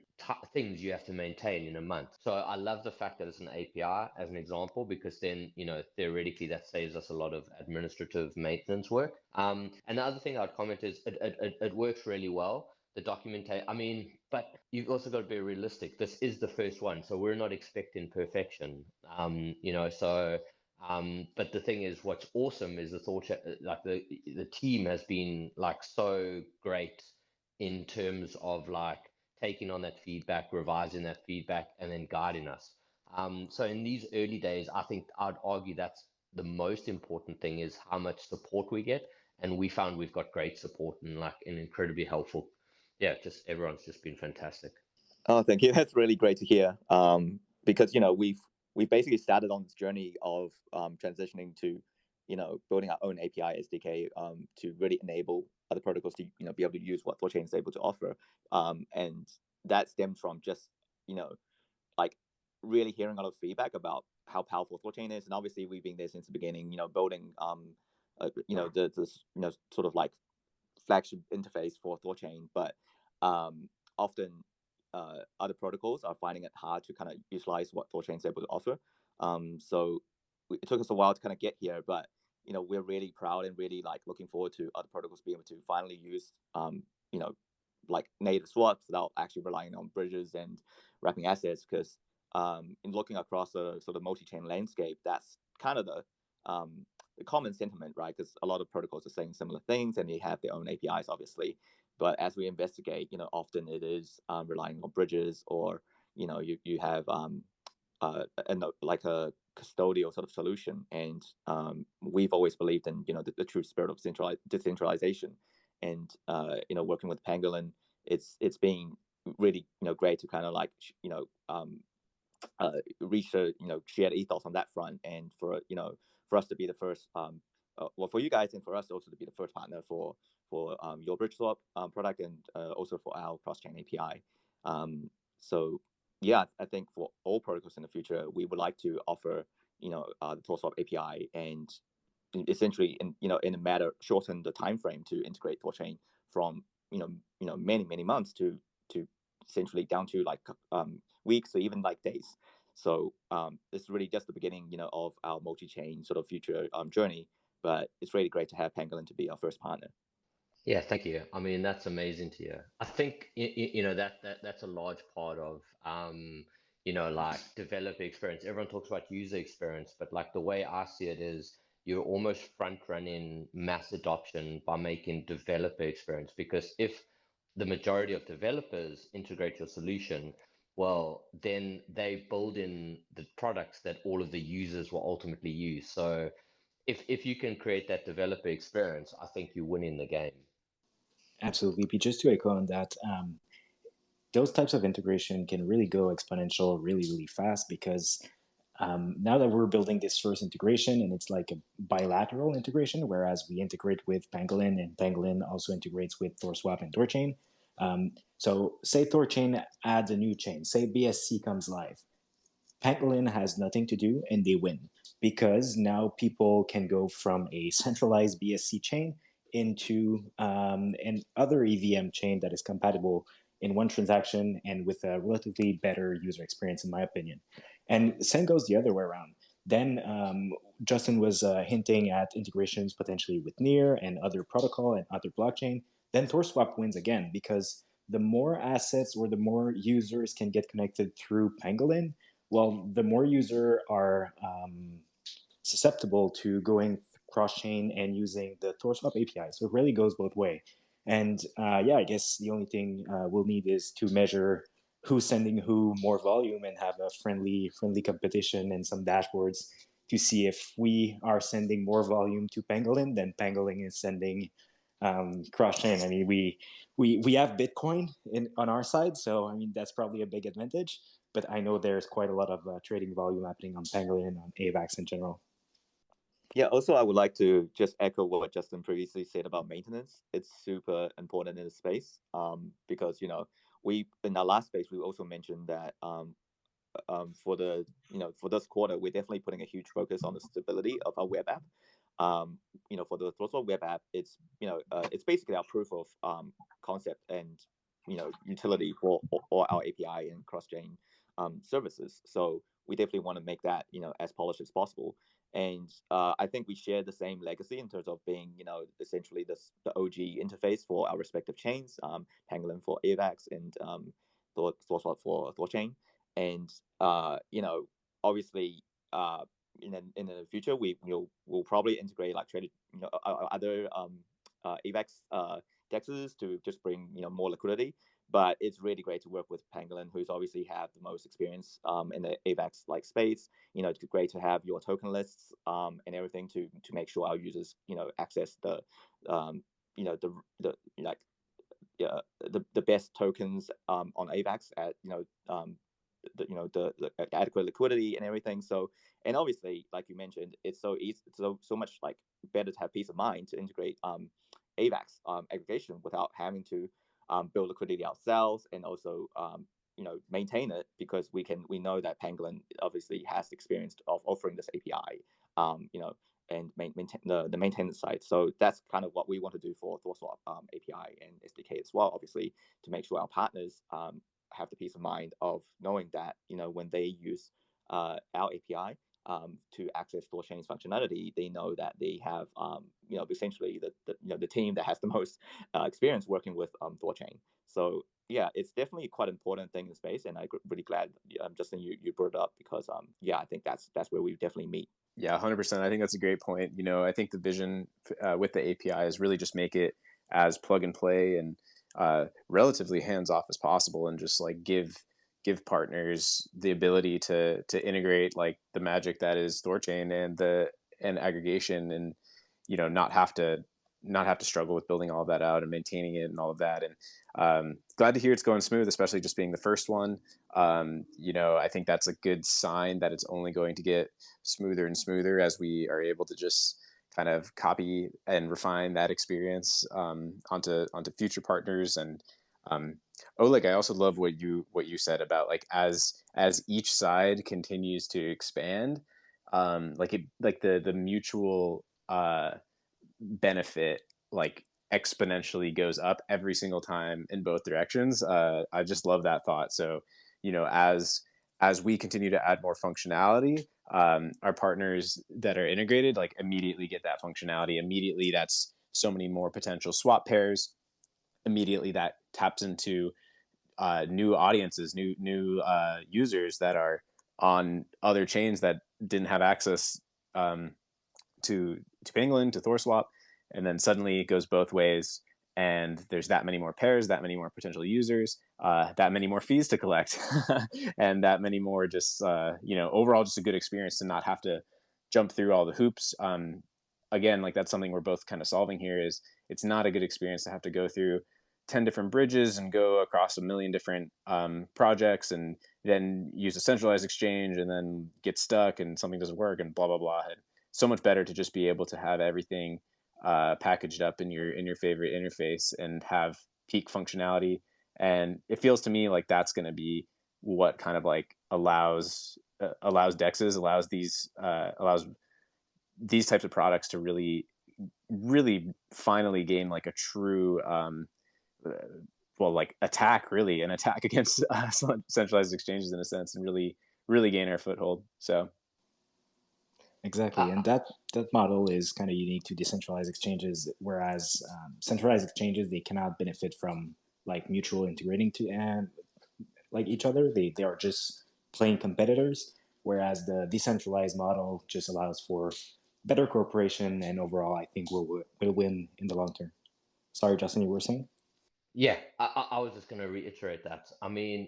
things you have to maintain in a month. So I love the fact that it's an API as an example, because then theoretically that saves us a lot of administrative maintenance work. And the other thing I'd comment is it works really well. The documentation, but you've also got to be realistic. This is the first one, so we're not expecting perfection. But the thing is, what's awesome is the the team has been so great in terms of taking on that feedback, revising that feedback, and then guiding us. So in these early days, I think I'd argue that's the most important thing, is how much support we get, and we found we've got great support and incredibly helpful. Yeah, just everyone's just been fantastic. Oh, thank you. That's really great to hear. Because we've basically started on this journey of transitioning to building our own API SDK to really enable other protocols to be able to use what ThorChain is able to offer. And that stems from just really hearing a lot of feedback about how powerful ThorChain is, and obviously we've been there since the beginning. Building the sort of flagship interface for ThorChain, but often other protocols are finding it hard to kind of utilize what ThorChain is able to offer. So it took us a while to kind of get here, but we're really proud and really looking forward to other protocols being able to finally use native swaps without actually relying on bridges and wrapping assets. Because in looking across the sort of multi-chain landscape, that's kind of the common sentiment, right? Because a lot of protocols are saying similar things, and they have their own APIs, obviously. But as we investigate, often it is relying on bridges, or you have a custodial sort of solution. And we've always believed in the true spirit of decentralization. And working with Pangolin, it's been really great to kind of reach a shared ethos on that front, and for us to be the first well, for you guys, and for us also to be the first partner for your bridge swap product, and also for our cross-chain API. So yeah, I think for all protocols in the future, we would like to offer the THORSwap API, and essentially in a matter shorten the time frame to integrate ThorChain from many months to essentially down to like weeks or even like days. So it's really just the beginning, of our multi-chain sort of future journey. But it's really great to have Pangolin to be our first partner. Yeah, thank you. I mean, that's amazing to hear. I think that's a large part of like developer experience. Everyone talks about user experience, but like the way I see it is you're almost front running mass adoption by making developer experience. Because if the majority of developers integrate your solution, well, then they build in the products that all of the users will ultimately use. So if you can create that developer experience, I think you win in the game. Absolutely. But just to echo on that, those types of integration can really go exponential really, really fast because now that we're building this first integration and it's like a bilateral integration, whereas we integrate with Pangolin and Pangolin also integrates with THORSwap and ThorChain. So say ThorChain adds a new chain, say BSC comes live. Pangolin has nothing to do and they win because now people can go from a centralized BSC chain into an other EVM chain that is compatible in one transaction and with a relatively better user experience, in my opinion. And same goes the other way around. Then Justin was hinting at integrations potentially with Near and other protocol and other blockchain. Then THORSwap wins again because the more assets or the more users can get connected through Pangolin, well, the more users are susceptible to going cross-chain and using the THORSwap API. So it really goes both ways. And I guess the only thing we'll need is to measure who's sending who more volume and have a friendly competition and some dashboards to see if we are sending more volume to Pangolin than Pangolin is sending cross-chain. I mean, we have Bitcoin on our side, so I mean that's probably a big advantage. But I know there's quite a lot of trading volume happening on Pangolin and on AVAX in general. Yeah, also, I would like to just echo what Justin previously said about maintenance. It's super important in the space because, we in our last space, we also mentioned that for this quarter, we're definitely putting a huge focus on the stability of our web app. For the ThorSwap web app, it's basically our proof of concept and utility for our API and cross-chain services. So we definitely want to make that as polished as possible. And I think we share the same legacy in terms of being essentially the OG interface for our respective chains, Pangolin for AVAX and ThorSwap for ThorChain. And obviously in the future we'll probably integrate like traded other AVAX DEXs to just bring more liquidity. But it's really great to work with Pangolin, who's obviously have the most experience in the AVAX like space. It's great to have your token lists and everything to make sure our users access the the best tokens on AVAX at the adequate liquidity and everything. So, and obviously, like you mentioned, it's so easy, so much like better to have peace of mind to integrate AVAX aggregation without having to build liquidity ourselves and also maintain it, because we know that Pangolin obviously has experience of offering this API, and maintain the maintenance side. So that's kind of what we want to do for THORSwap API and SDK as well, obviously, to make sure our partners have the peace of mind of knowing that when they use our API to access ThorChain's functionality, they know that they have essentially the team that has the most experience working with ThorChain. So yeah, it's definitely quite an important thing in space, and I'm really glad Justin you brought it up, because I think that's where we definitely meet. Yeah, 100%. I think that's a great point. I think the vision with the API is really just make it as plug and play and relatively hands off as possible, and just like give partners the ability to integrate like the magic that is ThorChain and aggregation, and not have to struggle with building all of that out and maintaining it and all of that. And glad to hear it's going smooth, especially just being the first one. I think that's a good sign that it's only going to get smoother and smoother as we are able to just kind of copy and refine that experience onto future partners. And Oleg, I also love what you said about like as each side continues to expand, the mutual benefit like exponentially goes up every single time in both directions. I just love that thought. So, as we continue to add more functionality, our partners that are integrated like immediately get that functionality. Immediately, that's so many more potential swap pairs. Immediately, that taps into new audiences, new users that are on other chains that didn't have access to Pangolin, to THORSwap, and then suddenly it goes both ways. And there's that many more pairs, that many more potential users, that many more fees to collect, and that many more just overall just a good experience to not have to jump through all the hoops. Again, like that's something we're both kind of solving here. Is it's not a good experience to have to go through 10 different bridges and go across a million different projects and then use a centralized exchange and then get stuck and something doesn't work and blah blah blah. And so much better to just be able to have everything packaged up in your favorite interface and have peak functionality. And it feels to me like that's going to be what kind of like allows dexes, allows these types of products to really finally gain like a true like attack, really an attack against centralized exchanges in a sense, and really gain our foothold. So exactly, and that model is kind of unique to decentralized exchanges, whereas centralized exchanges, they cannot benefit from like mutual integrating to and like each other. They are just plain competitors, whereas the decentralized model just allows for better cooperation, and overall I think will win in the long term. Sorry, Justin, you were saying? Yeah, I was just going to reiterate that. I mean,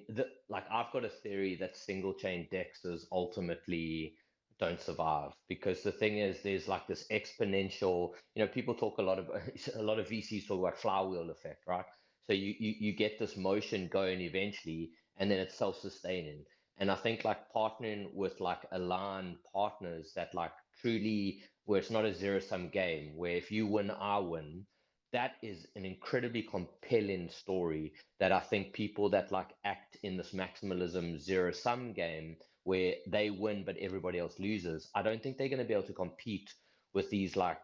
like I've got a theory that single chain dexes ultimately don't survive because the thing is, there's like this exponential. People talk a lot of a lot of VCs talk about flywheel effect, right? So you get this motion going eventually, and then it's self-sustaining. And I think like partnering with like aligned partners that like truly, where it's not a zero-sum game, where if you win, I win, that is an incredibly compelling story that I think people that like act in this maximalism zero sum game where they win but everybody else loses, I don't think they're going to be able to compete with these like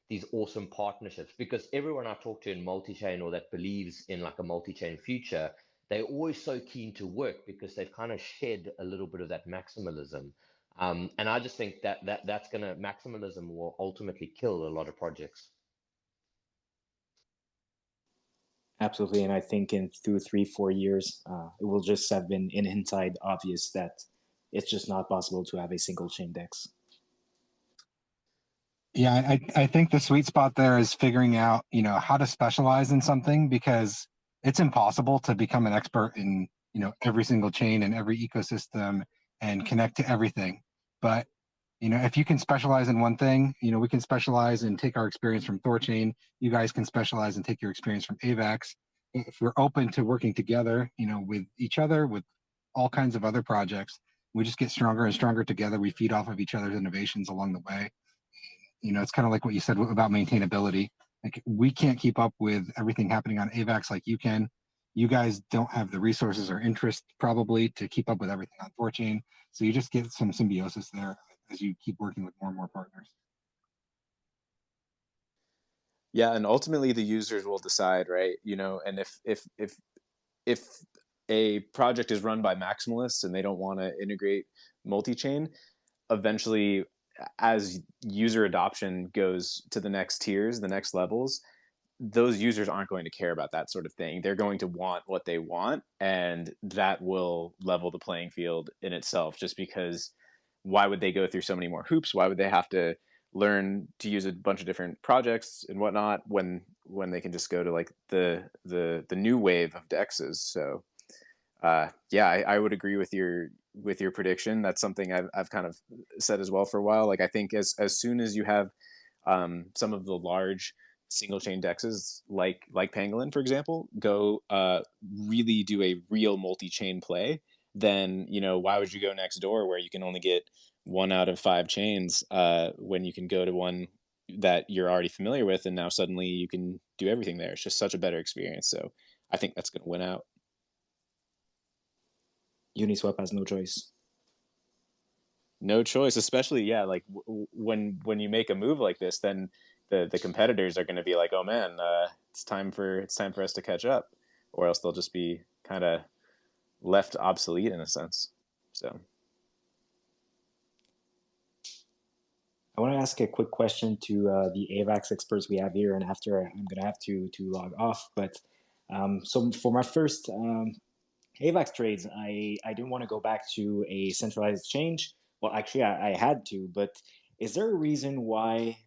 these awesome partnerships, because everyone I talk to in multi-chain or that believes in like a multi-chain future, they're always so keen to work because they've kind of shed a little bit of that maximalism. And I just think that's gonna maximalism will ultimately kill a lot of projects. Absolutely, and I think in 2, 3, 4 years, it will just have been in hindsight obvious that it's just not possible to have a single chain DEX. Yeah, I think the sweet spot there is figuring out, how to specialize in something, because it's impossible to become an expert in, every single chain and every ecosystem and connect to everything. But, if you can specialize in one thing, we can specialize and take our experience from ThorChain. You guys can specialize and take your experience from AVAX. If we're open to working together, with each other, with all kinds of other projects, we just get stronger and stronger together. We feed off of each other's innovations along the way. It's kind of like what you said about maintainability. Like, we can't keep up with everything happening on AVAX like you can. You guys don't have the resources or interest probably to keep up with everything on ThorChain. So you just get some symbiosis there as you keep working with more and more partners. Yeah, and ultimately the users will decide, right? And if a project is run by maximalists and they don't want to integrate multi-chain, eventually, as user adoption goes to the next tiers, the next levels, those users aren't going to care about that sort of thing. They're going to want what they want, and that will level the playing field in itself, just because why would they go through so many more hoops? Why would they have to learn to use a bunch of different projects and whatnot when they can just go to like the new wave of dexes? So yeah, I would agree with your prediction. That's something I've kind of said as well for a while. Like, I think as soon as you have some of the large single chain dexes like Pangolin, for example, go really do a real multi-chain play, then why would you go next door where you can only get 1 out of 5 chains when you can go to one that you're already familiar with, and now suddenly you can do everything there. It's just such a better experience. So I think that's going to win out. Uniswap has no choice. No choice, especially like when you make a move like this, then the competitors are going to be like, oh man, it's time for us to catch up, or else they'll just be kind of left obsolete in a sense. So I want to ask a quick question to the AVAX experts we have here, and after I'm going to have to log off. But so for my first AVAX trades, I didn't want to go back to a centralized exchange. Well, actually, I had to, but is there a reason why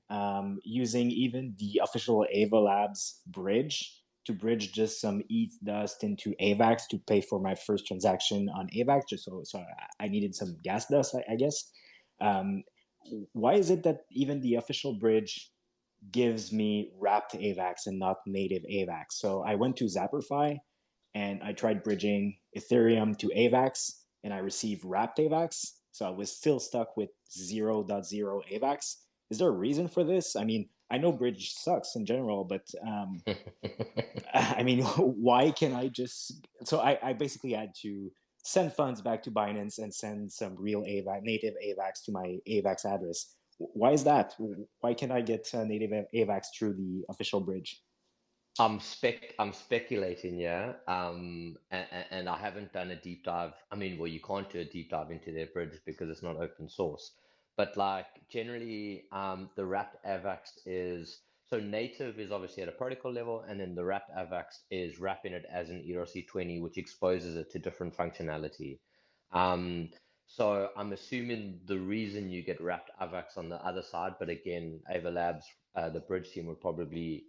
using even the official Ava Labs bridge to bridge just some ETH dust into AVAX to pay for my first transaction on AVAX, just so I needed some gas dust, I guess. Why is it that even the official bridge gives me wrapped AVAX and not native AVAX? So I went to Zapperfy and I tried bridging Ethereum to AVAX and I received wrapped AVAX. So I was still stuck with 0.0 AVAX. Is there a reason for this? I mean, I know bridge sucks in general, but I mean, why can I just... So I basically had to send funds back to Binance and send some real AVAX, native AVAX to my AVAX address. Why is that? Why can't I get native AVAX through the official bridge? I'm speculating, yeah. And I haven't done a deep dive. I mean, well, you can't do a deep dive into their bridge because it's not open source. But like generally, the wrapped AVAX is so native is obviously at a protocol level, and then the wrapped AVAX is wrapping it as an ERC20, which exposes it to different functionality. Um, so I'm assuming the reason you get wrapped AVAX on the other side, but again, Ava Labs, the bridge team would probably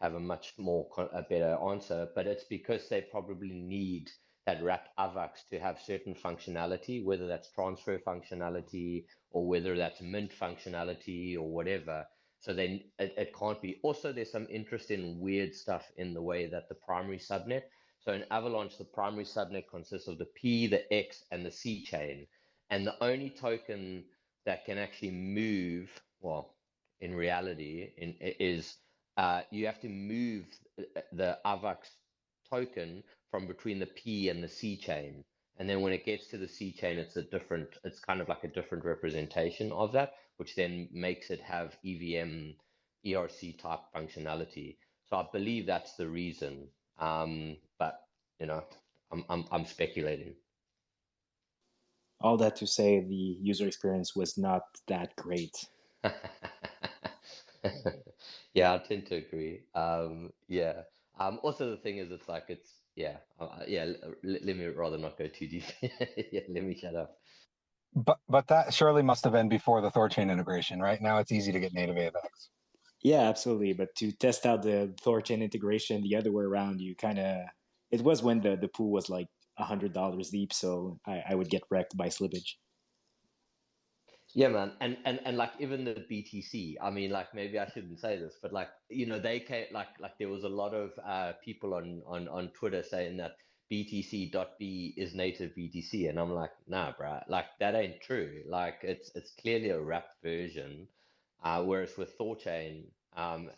have a much more a better answer, but it's because they probably need that wrapped AVAX to have certain functionality, whether that's transfer functionality or whether that's mint functionality or whatever. So then it can't be. Also, there's some interesting weird stuff in the way that the primary subnet. So in Avalanche, the primary subnet consists of the P, the X, and the C chain. And the only token that can actually move, well, in reality, is you have to move the AVAX token from between the P and the C chain. And then when it gets to the C chain, it's kind of like a different representation of that, which then makes it have EVM, ERC type functionality. So I believe that's the reason. But you know, I'm speculating. All that to say, the user experience was not that great. Yeah, I tend to agree. Yeah. Also, the thing is, let me rather not go too deep. Yeah, let me shut up. But that surely must have been before the THORChain integration, right? Now it's easy to get native AVAX. Yeah, absolutely. But to test out the ThorChain integration the other way around, you kind of... It was when the pool was like $100 deep, so I would get wrecked by slippage. Yeah, man, and like even the BTC. I mean, like maybe I shouldn't say this, but like they came like there was a lot of people on Twitter saying that BTC.B is native BTC, and I'm like, nah, bruh, like that ain't true. Like it's clearly a wrapped version, whereas with ThorChain,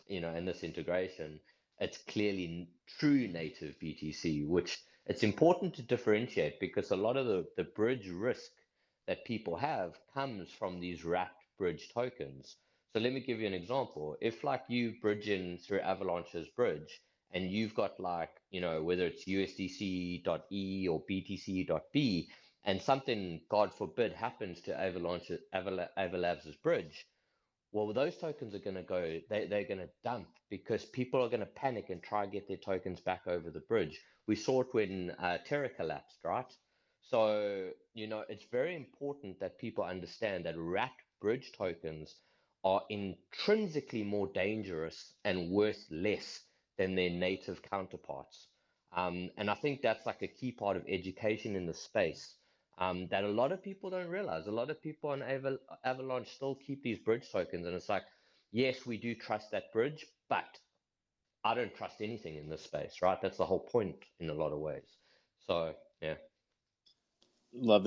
in this integration, it's clearly true native BTC, which it's important to differentiate because a lot of the bridge risk that people have comes from these wrapped bridge tokens. So let me give you an example. If like you bridge in through Avalanche's bridge and you've got like, whether it's USDC.E or BTC.B and something, God forbid, happens to Avalabs' bridge, well, those tokens are going to go, they're going to dump because people are going to panic and try and get their tokens back over the bridge. We saw it when Terra collapsed, right? So, it's very important that people understand that wrapped bridge tokens are intrinsically more dangerous and worth less than their native counterparts. And I think that's like a key part of education in the space that a lot of people don't realize. A lot of people on Avalanche still keep these bridge tokens, and it's like, yes, we do trust that bridge, but I don't trust anything in this space, right? That's the whole point in a lot of ways. So, yeah. Love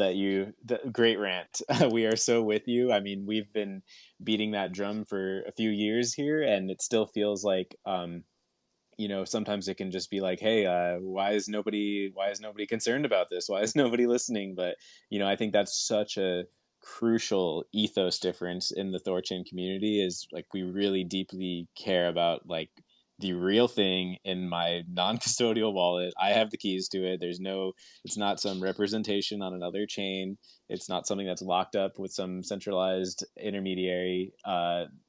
great rant. We are so with you. I mean, we've been beating that drum for a few years here, and it still feels like sometimes it can just be like, hey, why is nobody concerned about this? Why is nobody listening? But I think that's such a crucial ethos difference in the ThorChain community is like we really deeply care about like the real thing in my non-custodial wallet. I have the keys to it. It's not some representation on another chain. It's not something that's locked up with some centralized intermediary,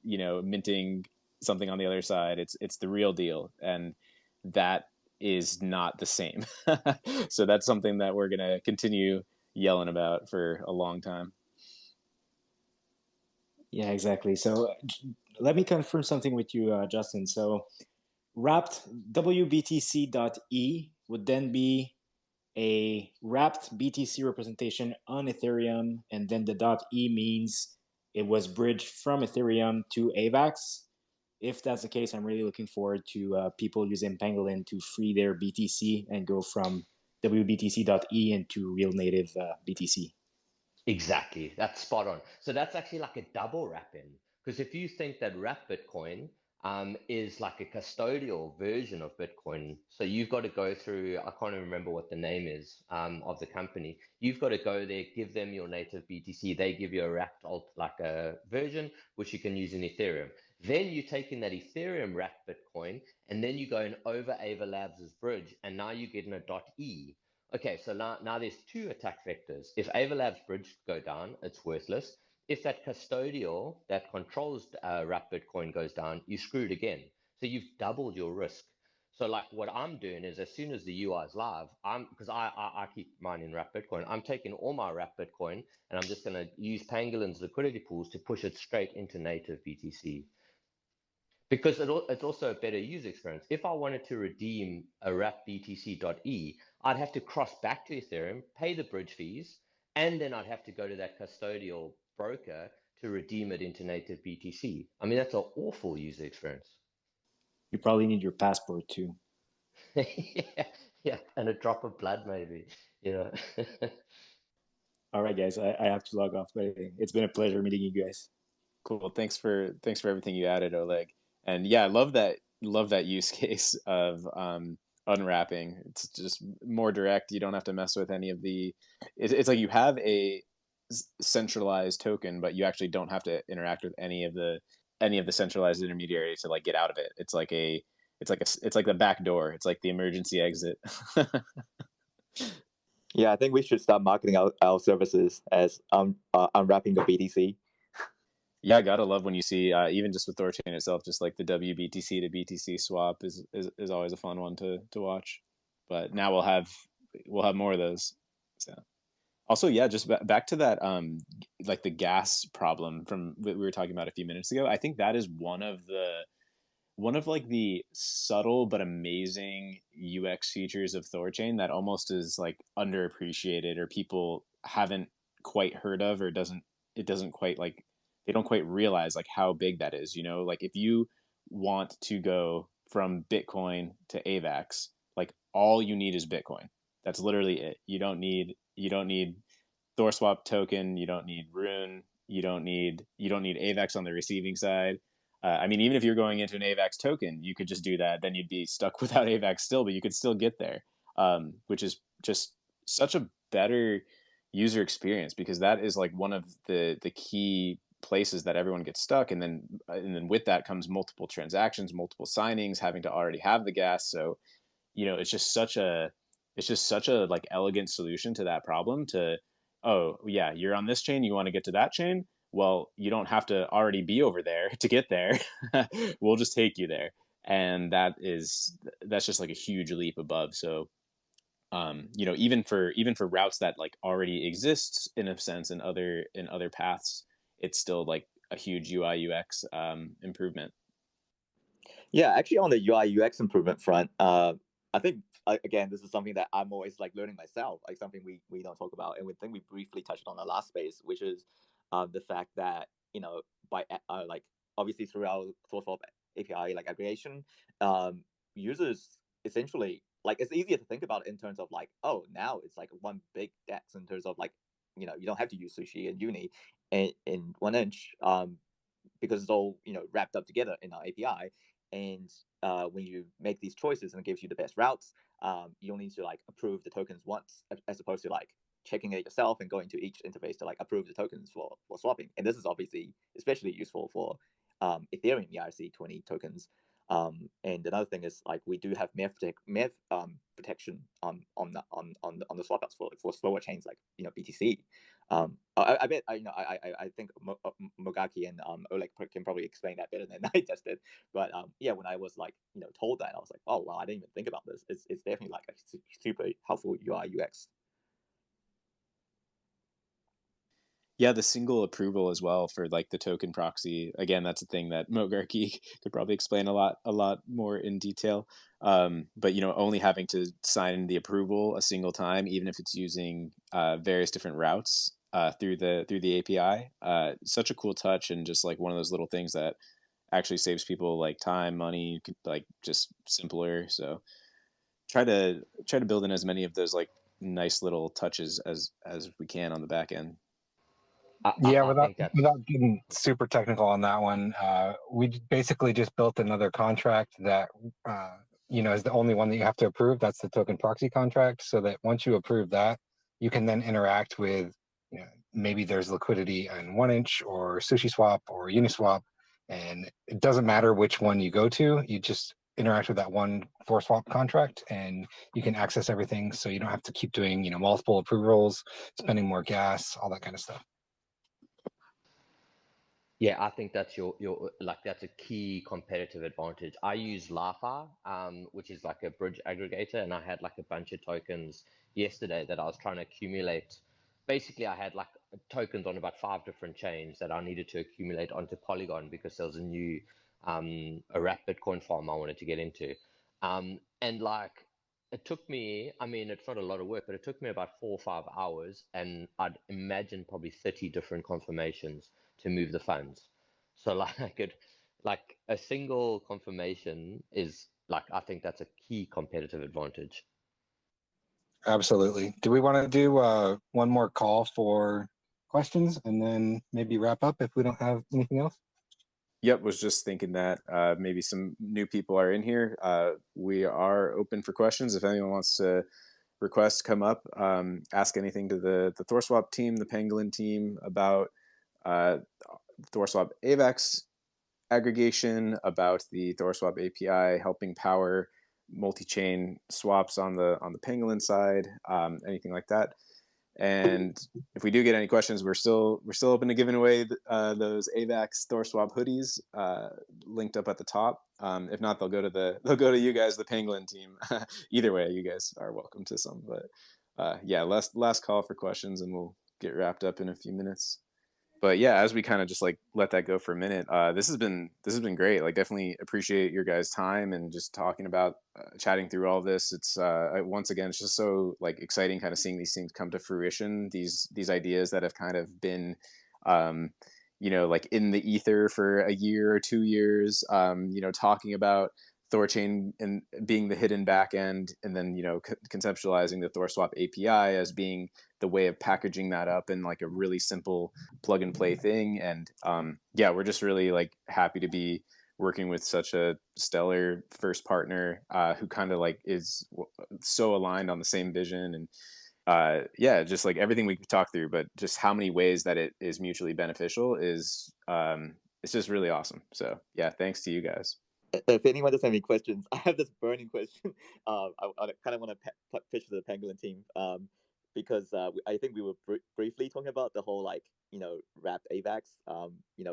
minting something on the other side. It's the real deal. And that is not the same. So that's something that we're going to continue yelling about for a long time. Yeah, exactly. So let me confirm something with you, Justin. So wrapped WBTC.E would then be a wrapped BTC representation on Ethereum, and then the .E means it was bridged from Ethereum to AVAX. If that's the case, I'm really looking forward to people using Pangolin to free their BTC and go from WBTC.E into real native BTC. Exactly. That's spot on. So that's actually like a double wrap-in. Because if you think that wrap Bitcoin is like a custodial version of Bitcoin, so you've got to go through, I can't even remember what the name is of the company. You've got to go there, give them your native BTC. They give you a wrapped alt, like a version, which you can use in Ethereum. Then you take in that Ethereum wrapped Bitcoin, and then you go in over Ava Labs' bridge, and now you're getting a .E. Okay, so now there's two attack vectors. If Avalab's bridge go down, it's worthless. If that custodial that controls wrap Bitcoin goes down, you're screwed again. So you've doubled your risk. So like what I'm doing is as soon as the UI is live, because I keep mine in wrap Bitcoin, I'm taking all my wrap Bitcoin and I'm just going to use Pangolin's liquidity pools to push it straight into native BTC. Because it's also a better user experience. If I wanted to redeem a wrap BTC.E, I'd have to cross back to Ethereum, pay the bridge fees, and then I'd have to go to that custodial broker to redeem it into native BTC. I mean, that's an awful user experience. You probably need your passport too. yeah, and a drop of blood maybe, you know. All right, guys, I have to log off, but it's been a pleasure meeting you guys. Cool. Thanks for everything you added, Oleg. And yeah, I love that use case of unwrapping. It's just more direct. You don't have to mess with any of the. It's like you have a centralized token, but you actually don't have to interact with any of the centralized intermediaries to like get out of it. It's like the back door. It's like the emergency exit. Yeah, I think we should start marketing our services as unwrapping the BTC. Yeah, I gotta love when you see even just with ThorChain itself, just like the WBTC to BTC swap is always a fun one to watch. But now we'll have more of those. So also, yeah, just back to that like the gas problem from we were talking about a few minutes ago. I think that is one of like the subtle but amazing UX features of ThorChain that almost is like underappreciated or people haven't quite heard of, or it doesn't quite like they don't quite realize like how big that is. Like if you want to go from Bitcoin to AVAX, like all you need is Bitcoin. That's literally it. You don't need THORSwap token. You don't need Rune. You don't need AVAX on the receiving side. I mean, even if you're going into an AVAX token, you could just do that. Then you'd be stuck without AVAX still, but you could still get there, which is just such a better user experience, because that is like one of the key places that everyone gets stuck. And then with that comes multiple transactions, multiple signings, having to already have the gas. So, it's just such a like elegant solution to that problem. To, oh yeah, you're on this chain, you want to get to that chain, well, you don't have to already be over there to get there. We'll just take you there. And that's just like a huge leap above. So even for routes that like already exists in a sense in other paths, it's still like a huge UI UX improvement. Yeah, actually, on the UI UX improvement front, I think again, this is something that I'm always like learning myself, like something we don't talk about, and we think we briefly touched on the last space, which is the fact that by like obviously through our ThorSwap API like aggregation, users essentially like it's easier to think about in terms of like, oh, now it's like one big DEX in terms of like you don't have to use Sushi and Uni in 1inch because it's all wrapped up together in our API. And when you make these choices and it gives you the best routes, you only need to like approve the tokens once, as opposed to like checking it yourself and going to each interface to like approve the tokens for swapping. And this is obviously especially useful for Ethereum ERC20 tokens. And another thing is like we do have MEV protection on the swap ups for slower chains like BTC. I bet I think Mogaki and Oleg can probably explain that better than I just did. But yeah, when I was like told that, I was like, oh wow, I didn't even think about this. It's definitely like a super helpful UI UX. Yeah, the single approval as well for like the token proxy. Again, that's a thing that Mogarky could probably explain a lot more in detail. But only having to sign the approval a single time, even if it's using various different routes through the API, such a cool touch, and just like one of those little things that actually saves people like time, money, like just simpler. So try to build in as many of those like nice little touches as we can on the back end. Yeah, I think that's without getting super technical on that one, we basically just built another contract that is the only one that you have to approve. That's the token proxy contract, so that once you approve that, you can then interact with maybe there's liquidity in 1inch or SushiSwap or Uniswap, and it doesn't matter which one you go to. You just interact with that one THORSwap contract, and you can access everything. So you don't have to keep doing multiple approvals, spending more gas, all that kind of stuff. Yeah, I think that's your like that's a key competitive advantage. I use Lafa, which is like a bridge aggregator, and I had like a bunch of tokens yesterday that I was trying to accumulate. Basically, I had like tokens on about 5 different chains that I needed to accumulate onto Polygon because there was a new a wrap Bitcoin farm I wanted to get into. And like it took me, I mean, it's not a lot of work, but it took me about 4 or 5 hours, and I'd imagine probably 30 different confirmations to move the funds. So like a single confirmation is like I think that's a key competitive advantage. Absolutely. Do we want to do one more call for questions and then maybe wrap up if we don't have anything else? Yep, was just thinking that maybe some new people are in here. We are open for questions. If anyone wants to request, come up, ask anything to the THORSwap team, the Pangolin team about THORSwap AVAX aggregation, about the THORSwap API helping power multi-chain swaps on the Pangolin side, anything like that. And if we do get any questions, we're still open to giving away those AVAX THORSwap hoodies linked up at the top. If not, they'll go to you guys, the Pangolin team. Either way, you guys are welcome to some. But yeah, last call for questions, and we'll get wrapped up in a few minutes. But yeah, as we kind of just like let that go for a minute, this has been great. Like, definitely appreciate your guys' time and just talking about chatting through all this. It's once again, it's just so like exciting, kind of seeing these things come to fruition. These ideas that have kind of been, like in the ether for a year or 2 years. Talking about THORChain and being the hidden backend, and then conceptualizing the THORSwap API as being the way of packaging that up in like a really simple plug and play thing. And yeah, we're just really like happy to be working with such a stellar first partner who kind of like is so aligned on the same vision. And yeah, just like everything we could talk through, but just how many ways that it is mutually beneficial is it's just really awesome. So yeah, thanks to you guys. If anyone does have any questions, I have this burning question. I kind of want to pitch to the Pangolin team because I think we were briefly talking about the whole like wrapped AVAX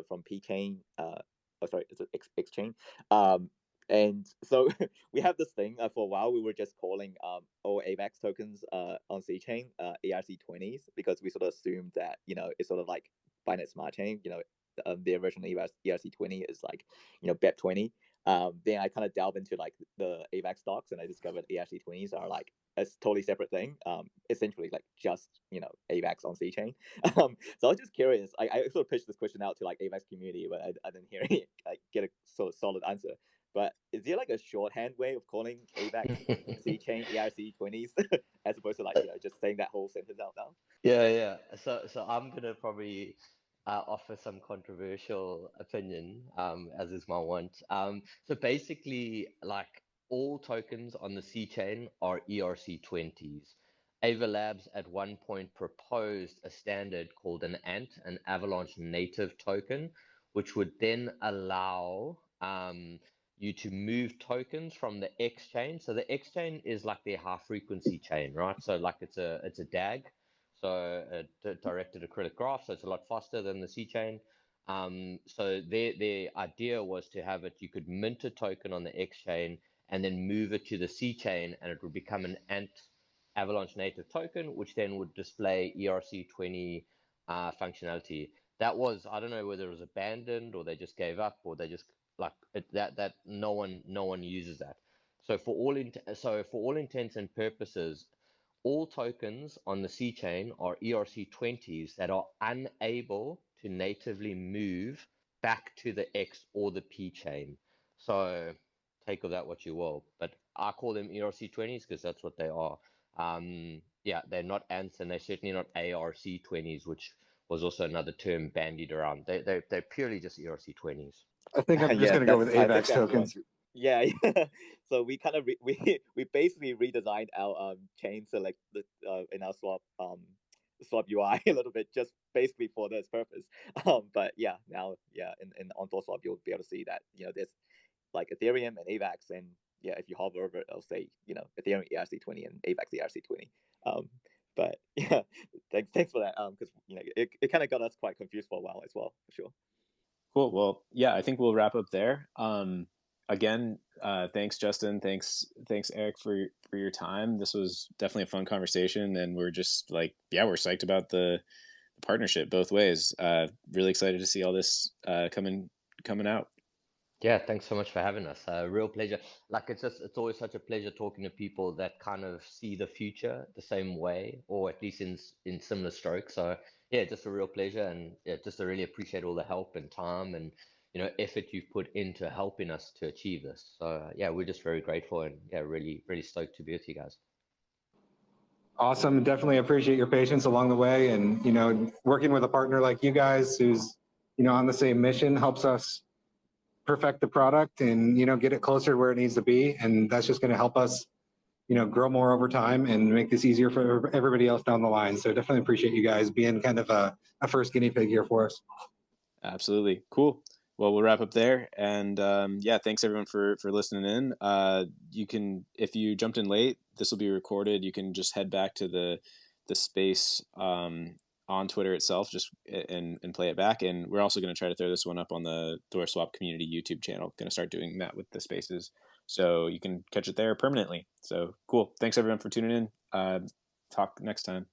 from P chain. Sorry, it's X chain. And so we have this thing for a while. We were just calling all AVAX tokens on C chain ERC20s because we sort of assumed that it's sort of like Binance Smart Chain. Their version of ERC20 is like BEP20. Then I kind of delve into like the AVAX stocks, and I discovered ERC20s are like a totally separate thing. Essentially like just AVAX on C chain. So I was just curious. I sort of pitched this question out to like AVAX community, but I didn't hear any, like get a sort of solid answer. But is there like a shorthand way of calling AVAX C chain ERC20s as opposed to like just saying that whole sentence out now? Yeah. So I'm gonna probably offer some controversial opinion, as is my want. So basically, like all tokens on the C chain are ERC20s, Ava Labs at one point proposed a standard called an ANT, an Avalanche Native Token, which would then allow you to move tokens from the X chain. So the X chain is like their high frequency chain, right? So like it's a DAG, so a directed acrylic graph. So it's a lot faster than the C chain. So their idea was to have it, you could mint a token on the X chain and then move it to the C chain, and it would become an ANT Avalanche native token, which then would display ERC20 functionality. That was, I don't know whether it was abandoned or they just gave up or they just like it, that no one uses that. So for all intents and purposes, all tokens on the C chain are ERC20s that are unable to natively move back to the X or the P chain. So take of that what you will, but I call them ERC20s because that's what they are. Yeah, they're not ANTs and they're certainly not ARC20s, which was also another term bandied around. They're purely just ERC20s. I think I'm just Yeah, going to go with I think AVAX tokens. Yeah, so we kind of we basically redesigned our chain select in our swap UI a little bit just basically for this purpose. But yeah, now in on ThorSwap you'll be able to see that there's like Ethereum and AVAX, and yeah, if you hover over it, it'll say Ethereum ERC20 and AVAX ERC20. But yeah, thanks for that. Because it kind of got us quite confused for a while as well, for sure. Cool. Well, yeah, I think we'll wrap up there. Again, thanks, Justin. Thanks, Eric, for your time. This was definitely a fun conversation, and we're just like, yeah, we're psyched about the partnership both ways. Really excited to see all this coming out. Yeah, thanks so much for having us. Real pleasure. Like it's always such a pleasure talking to people that kind of see the future the same way, or at least in similar strokes. So yeah, just a real pleasure, and yeah, just to really appreciate all the help and time and effort you've put into helping us to achieve this. So yeah, we're just very grateful and yeah, really stoked to be with you guys. Awesome. Definitely appreciate your patience along the way, and working with a partner like you guys who's on the same mission helps us perfect the product and get it closer to where it needs to be, and that's just going to help us grow more over time and make this easier for everybody else down the line. So definitely appreciate you guys being kind of a first guinea pig here for us. Absolutely. Cool. Well, we'll wrap up there, and yeah, thanks everyone for listening in. You can, if you jumped in late, this will be recorded. You can just head back to the space on Twitter itself, just and play it back. And we're also going to try to throw this one up on the THORSwap community YouTube channel. Going to start doing that with the spaces, so you can catch it there permanently. So cool. Thanks everyone for tuning in. Talk next time.